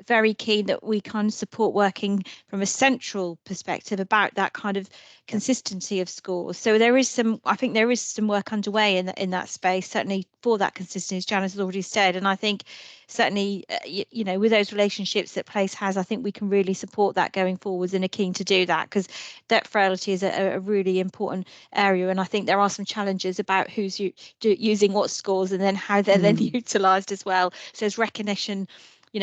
very keen that we can support working from a central perspective about that kind of consistency of scores. So I think there is some work underway in that space, certainly for that consistency, as Janice has already said. And I think certainly, with those relationships that Place has, I think we can really support that going forwards, and are keen to do that, because that frailty is a really important area. And I think there are some challenges about who's using what scores and then how they're then utilised as well. So there's recognition,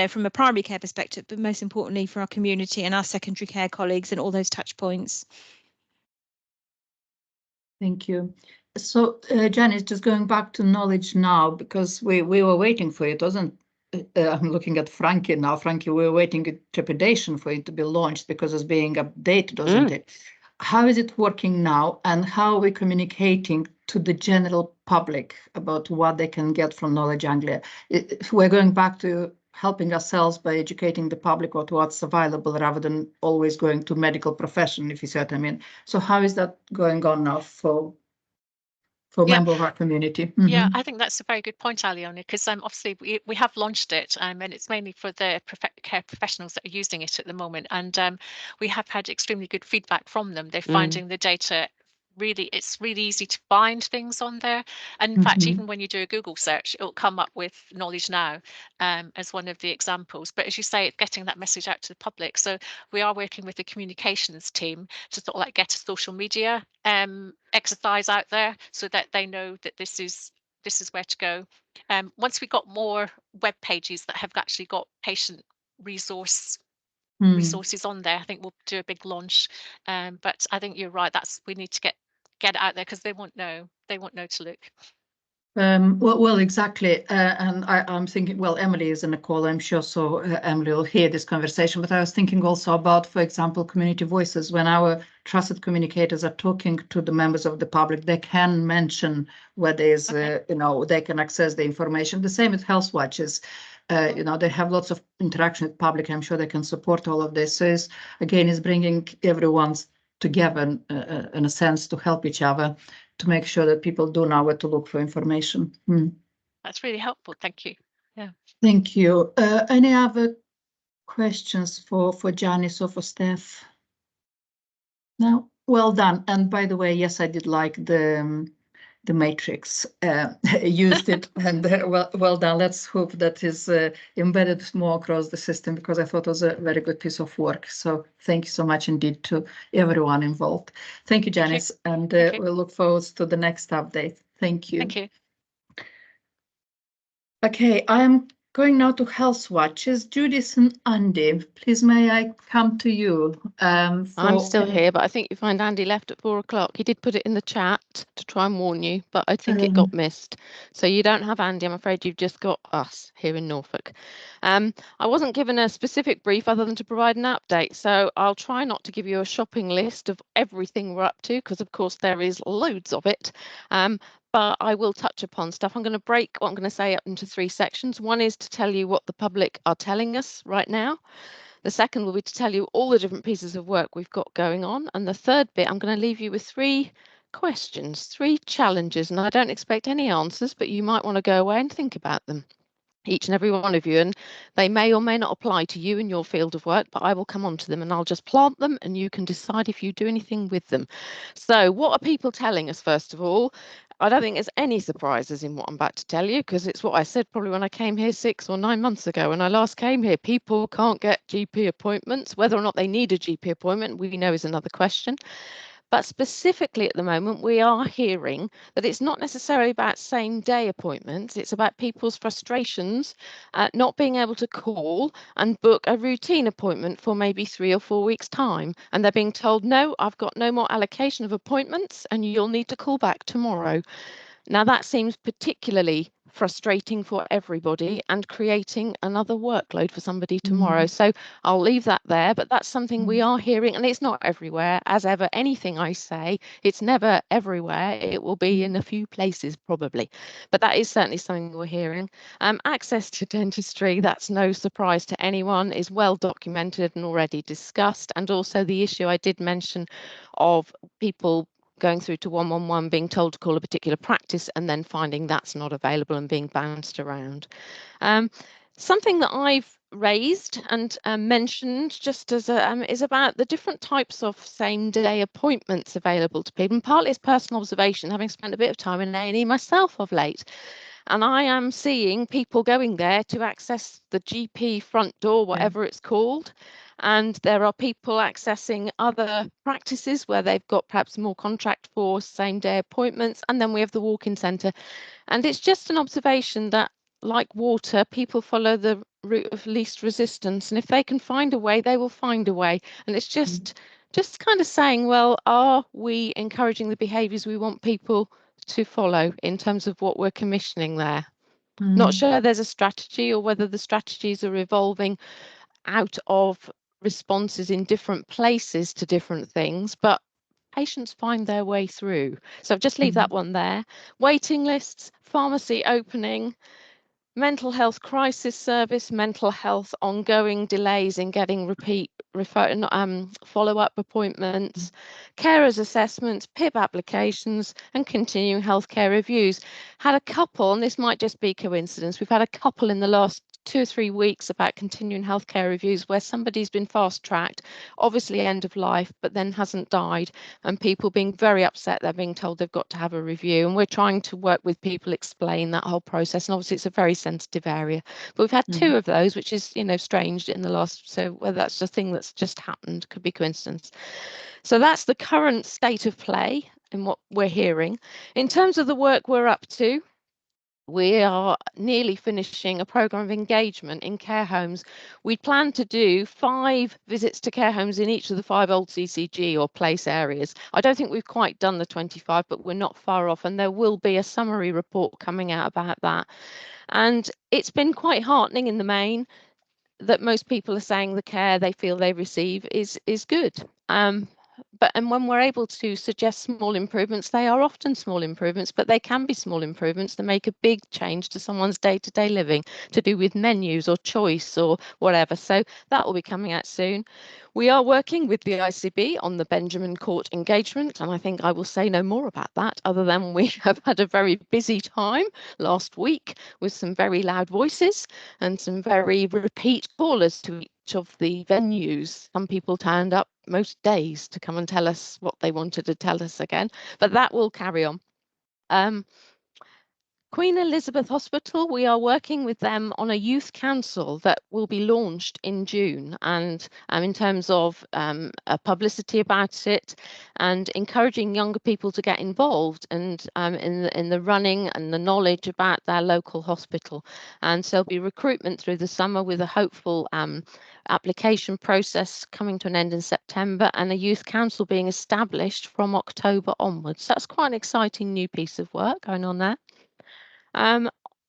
from a primary care perspective, but most importantly for our community and our secondary care colleagues and all those touch points. Thank you. So Janice, just going back to Knowledge Now, because we were waiting for it, wasn't I'm looking at Frankie now. Frankie, we were waiting with trepidation for it to be launched because it's being updated, wasn't it? How is it working now, and how are we communicating to the general public about what they can get from Knowledge Anglia? If we're going back to helping ourselves by educating the public about what's available rather than always going to medical profession, if you see what I mean. So how is that going on now for members of our community? Yeah, I think that's a very good point, Aliona, because obviously we have launched it and it's mainly for the care professionals that are using it at the moment. And we have had extremely good feedback from them. They're finding the data it's really easy to find things on there. And in fact, even when you do a Google search, it'll come up with Knowledge Now as one of the examples. But as you say, it's getting that message out to the public. So we are working with the communications team to sort of like get a social media exercise out there so that they know that this is where to go. Once we got more web pages that have actually got patient resources on there, I think we'll do a big launch. But I think you're right, we need to get it out there because they won't know to look. Well, exactly. And I'm thinking, well, Emily is in a call, I'm sure, so Emily will hear this conversation. But I was thinking also about, for example, community voices. When our trusted communicators are talking to the members of the public, they can mention where there is, they can access the information. The same with Health Watches. They have lots of interaction with public. I'm sure they can support all of this. So it's bringing everyone together in a sense to help each other, to make sure that people do know where to look for information. That's really helpful. Thank you. Yeah. Thank you. Any other questions for Janice or for Steph? No? Well done. And by the way, yes, I did like the matrix. Used it, and well done. Let's hope that is embedded more across the system, because I thought it was a very good piece of work. So thank you so much indeed to everyone involved. Thank you, Janice, and we'll look forward to the next update. Thank you. Thank you. Okay, I am going now to Health Watches. Judith and Andy, please may I come to you? I'm still here, but I think you find Andy left at 4 o'clock. He did put it in the chat to try and warn you, but I think it got missed. So you don't have Andy. I'm afraid you've just got us here in Norfolk. I wasn't given a specific brief other than to provide an update. So I'll try not to give you a shopping list of everything we're up to, because of course there is loads of it. But I will touch upon stuff. I'm going to break what I'm going to say up into 3 sections. One is to tell you what the public are telling us right now. The second will be to tell you all the different pieces of work we've got going on. And the third bit, I'm going to leave you with 3 questions, 3 challenges. And I don't expect any answers, but you might want to go away and think about them, each and every one of you, and they may or may not apply to you in your field of work, but I will come on to them and I'll just plant them and you can decide if you do anything with them. So what are people telling us, first of all? I don't think there's any surprises in what I'm about to tell you, because it's what I said probably when I came here 6 or 9 months ago when I last came here. People can't get GP appointments. Whether or not they need a GP appointment, we know, is another question. But specifically at the moment, we are hearing that it's not necessarily about same-day appointments. It's about people's frustrations at not being able to call and book a routine appointment for maybe 3 or 4 weeks' time. And they're being told, no, I've got no more allocation of appointments and you'll need to call back tomorrow. Now, that seems particularly frustrating for everybody and creating another workload for somebody tomorrow. So I'll leave that there, but that's something we are hearing, and it's not everywhere. As ever, anything I say, it's never everywhere. It will be in a few places probably, but that is certainly something we're hearing. Access to dentistry, that's no surprise to anyone, is well documented and already discussed. And also the issue I did mention of people going through to 111, being told to call a particular practice and then finding that's not available and being bounced around. Something that I've raised and mentioned just as is about the different types of same-day appointments available to people, and partly it's personal observation, having spent a bit of time in A&E myself of late. And I am seeing people going there to access the GP front door, whatever it's called. And there are people accessing other practices where they've got perhaps more contract for same-day appointments. And then we have the walk-in centre. And it's just an observation that, like water, people follow the route of least resistance. And if they can find a way, they will find a way. And it's just kind of saying, well, are we encouraging the behaviours we want people to follow in terms of what we're commissioning there. Not sure there's a strategy or whether the strategies are evolving out of responses in different places to different things, but patients find their way through. So just leave that one there. Waiting lists, pharmacy opening, mental health crisis service, mental health ongoing delays in getting follow-up appointments, carers assessments, PIP applications, and continuing healthcare reviews. Had a couple, and this might just be coincidence, we've had a couple in the last 2 or 3 weeks about continuing healthcare reviews where somebody's been fast-tracked, obviously end of life, but then hasn't died, and people being very upset they're being told they've got to have a review. And we're trying to work with people, explain that whole process. And obviously it's a very sensitive area, but we've had 2 of those, which is, you know, strange in the last, so whether that's a thing that's just happened, could be coincidence. So that's the current state of play and what we're hearing. In terms of the work we're up to, we are nearly finishing a programme of engagement in care homes. We plan to do 5 visits to care homes in each of the 5 old CCG or place areas. I don't think we've quite done the 25, but we're not far off, and there will be a summary report coming out about that. And it's been quite heartening in the main that most people are saying the care they feel they receive is good. And when we're able to suggest small improvements, they are often small improvements, but they can be small improvements that make a big change to someone's day-to-day living, to do with menus or choice or whatever. So that will be coming out soon. We are working with the ICB on the Benjamin Court engagement, and I think I will say no more about that other than we have had a very busy time last week with some very loud voices and some very repeat callers to each of the venues. Some people turned up most days to come and tell us what they wanted to tell us again, but that will carry on. Queen Elizabeth Hospital, we are working with them on a youth council that will be launched in June, and in terms of publicity about it and encouraging younger people to get involved and in the running and the knowledge about their local hospital. And so there'll be recruitment through the summer with a hopeful application process coming to an end in September, and a youth council being established from October onwards. That's quite an exciting new piece of work going on there.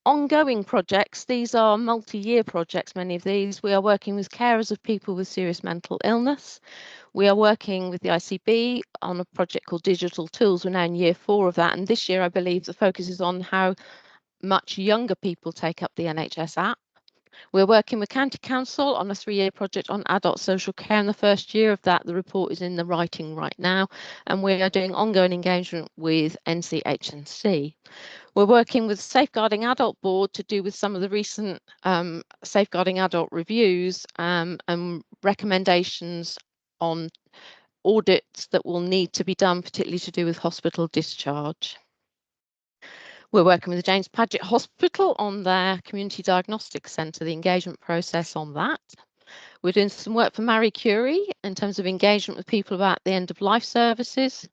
Ongoing projects, these are multi-year projects, many of these. We are working with carers of people with serious mental illness. We are working with the ICB on a project called Digital Tools. We're now in year 4 of that, and this year I believe the focus is on how much younger people take up the NHS app. We're working with County Council on a 3-year project on adult social care. In the first year of that, the report is in the writing right now, and we are doing ongoing engagement with NCH&C. We're working with Safeguarding Adult Board to do with some of the recent Safeguarding Adult reviews and recommendations on audits that will need to be done, particularly to do with hospital discharge. We're working with the James Paget Hospital on their Community Diagnostic Centre, the engagement process on that. We're doing some work for Marie Curie in terms of engagement with people about the end of life services.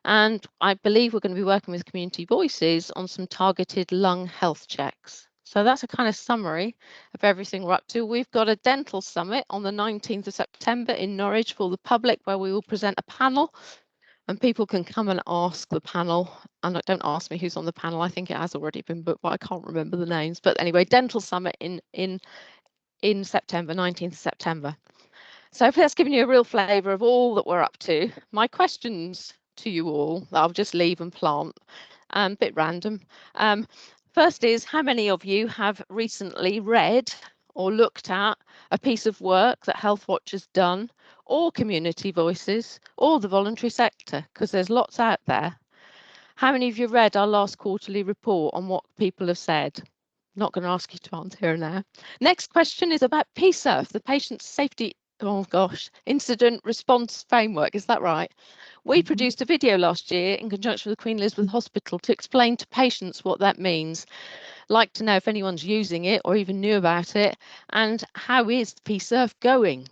And I believe we're going to be working with Community Voices on some targeted lung health checks. So that's a kind of summary of everything we're up to. We've got a dental summit on the 19th of September in Norwich for the public, where we will present a panel. And people can come and ask the panel, and don't ask me who's on the panel. I think it has already been booked, but I can't remember the names. But anyway, Dental Summit in September, 19th of September. So hopefully that's given you a real flavour of all that we're up to. My questions to you all, I'll just leave and plant, a bit random. First is, how many of you have recently read or looked at a piece of work that Healthwatch has done, or Community Voices, or the voluntary sector? Because there's lots out there. How many of you read our last quarterly report on what people have said? Not going to ask you to answer here now. Next question is about PSERF, the Patient Safety Incident Response Framework. Is that right? We produced a video last year in conjunction with the Queen Elizabeth Hospital to explain to patients what that means. Like to know if anyone's using it or even knew about it, and how is PSERF going?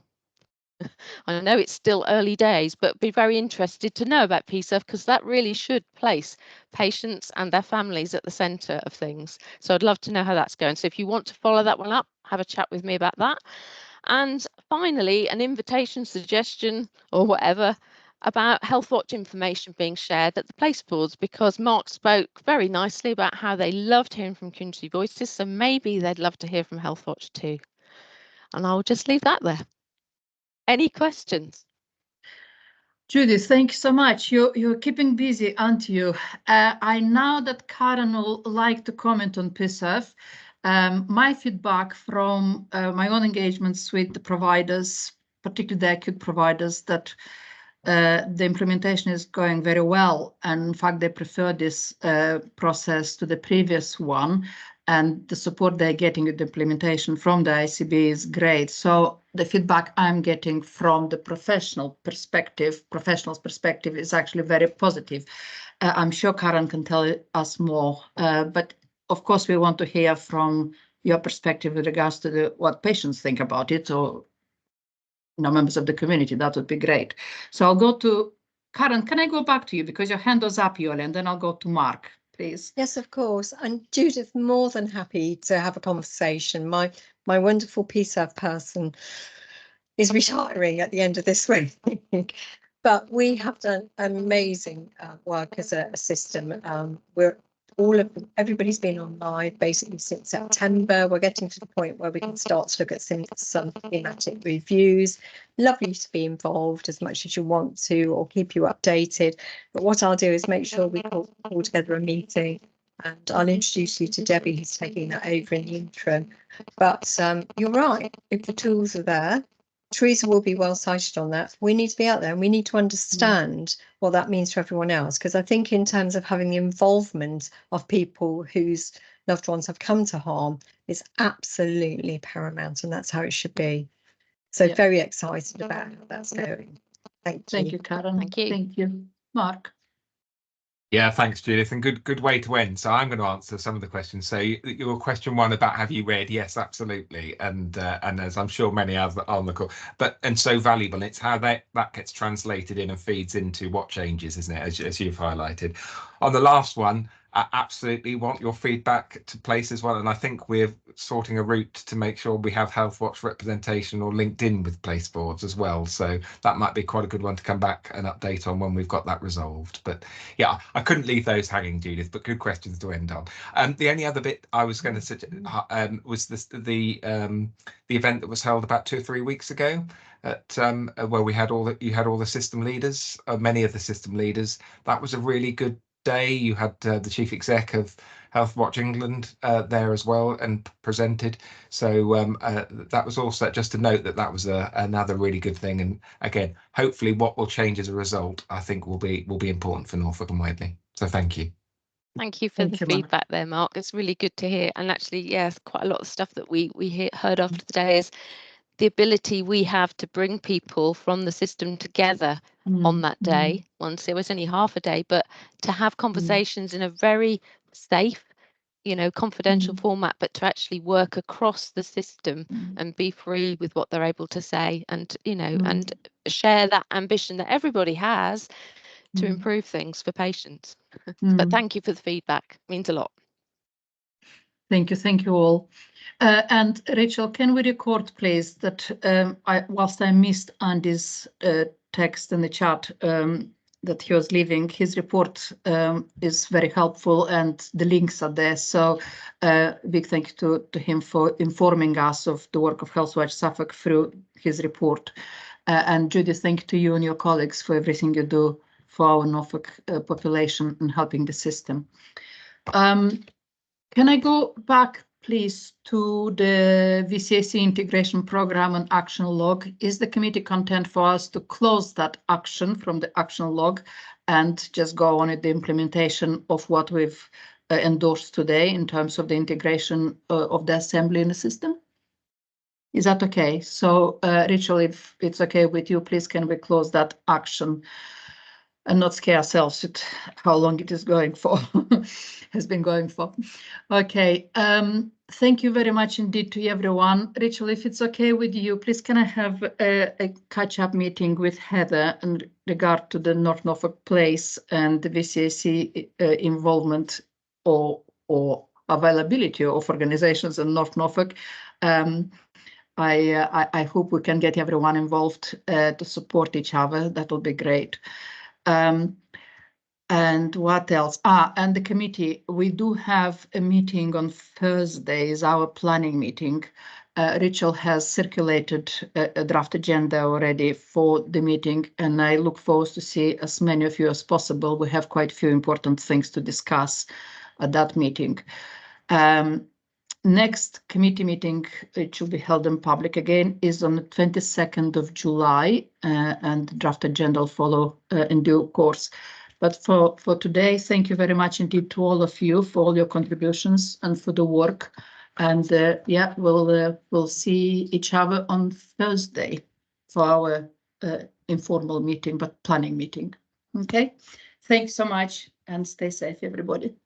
I know it's still early days, but be very interested to know about PSERF, because that really should place patients and their families at the centre of things. So I'd love to know how that's going. So if you want to follow that one up, have a chat with me about that. And finally, an invitation, suggestion or whatever, about Healthwatch information being shared at the place boards, because Mark spoke very nicely about how they loved hearing from community voices, so maybe they'd love to hear from Healthwatch too. And I'll just leave that there. Any questions? Judith, thank you so much. You're keeping busy, aren't you? I know that Karen will like to comment on PSAF. My feedback from my own engagements with the providers, particularly the acute providers, that the implementation is going very well. And in fact, they prefer this process to the previous one. And the support they're getting with the implementation from the ICB is great. So the feedback I'm getting from the professional's perspective is actually very positive. I'm sure Karen can tell us more, but of course we want to hear from your perspective with regards to what patients think about it, or members of the community. That would be great. So I'll go to Karen. Can I go back to you because your hand was up, Yoli, and then I'll go to Mark. Please. Yes, of course. And Judith, more than happy to have a conversation. My wonderful PSAF person is retiring at the end of this week, but we have done amazing work as a system. Everybody's been online basically since September. We're getting to the point where we can start to look at some thematic reviews. Lovely to be involved as much as you want to, or keep you updated. But what I'll do is make sure we pull together a meeting, and I'll introduce you to Debbie, who's taking that over in the interim. But you're right, if the tools are there, Teresa will be well cited on that. We need to be out there and we need to understand what that means for everyone else. Because I think in terms of having the involvement of people whose loved ones have come to harm is absolutely paramount, and that's how it should be. So very excited about how that's going. Thank you. Thank you, Karen. Thank you. Thank you. Mark. Yeah, thanks, Judith, and good way to end. So I'm going to answer some of the questions. So your question one about have you read? Yes, absolutely, and as I'm sure many others on the call, and so valuable. It's how that gets translated in and feeds into what changes, isn't it? As you've highlighted. On the last one, I absolutely want your feedback to place as well, and I think we're sorting a route to make sure we have Healthwatch representation or linked in with place boards as well. So that might be quite a good one to come back and update on when we've got that resolved. But yeah, I couldn't leave those hanging, Judith, but good questions to end on. The only other bit I was going to suggest was the event that was held about 2 or 3 weeks ago at where you had all the system leaders, many of the system leaders. That was a really good day. You had the chief exec of Healthwatch England there as well and presented. So that was also just to note that was another really good thing. And again, hopefully what will change as a result, I think will be important for Norfolk and Whately. So thank you. Thank you for the feedback there, Mark. It's really good to hear. And actually, yes, quite a lot of stuff that we heard after the day is the ability we have to bring people from the system together on that day. Once it was only half a day, but to have conversations in a very safe, confidential format, but to actually work across the system and be free with what they're able to say, and and share that ambition that everybody has to improve things for patients. But thank you for the feedback. It means a lot. Thank you all. And Rachel, can we record, please, that whilst I missed Andy's text in the chat that he was leaving, his report is very helpful and the links are there. So big thank you to him for informing us of the work of Healthwatch Suffolk through his report. And Judy, thank you to you and your colleagues for everything you do for our Norfolk population and helping the system. Can I go back, please, to the VCAC integration program and action log? Is the committee content for us to close that action from the action log and just go on with the implementation of what we've endorsed today in terms of the integration of the assembly in the system? Is that okay? So, Rachel, if it's okay with you, please, can we close that action and not scare ourselves with how long it is going for, has been going for. Okay, thank you very much indeed to everyone. Rachel, if it's okay with you, please can I have a catch-up meeting with Heather in regard to the North Norfolk Place and the VCAC involvement or availability of organizations in North Norfolk. I hope we can get everyone involved to support each other. That will be great. And what else? And the committee, we do have a meeting on Thursday, is our planning meeting. Rachel has circulated a draft agenda already for the meeting, and I look forward to see as many of you as possible. We have quite a few important things to discuss at that meeting. Next committee meeting, it should be held in public again, is on the 22nd of July, and the draft agenda will follow in due course. But for today, thank you very much indeed to all of you for all your contributions and for the work. And yeah, we'll see each other on Thursday for our informal meeting, but planning meeting. Okay, thanks so much and stay safe, everybody.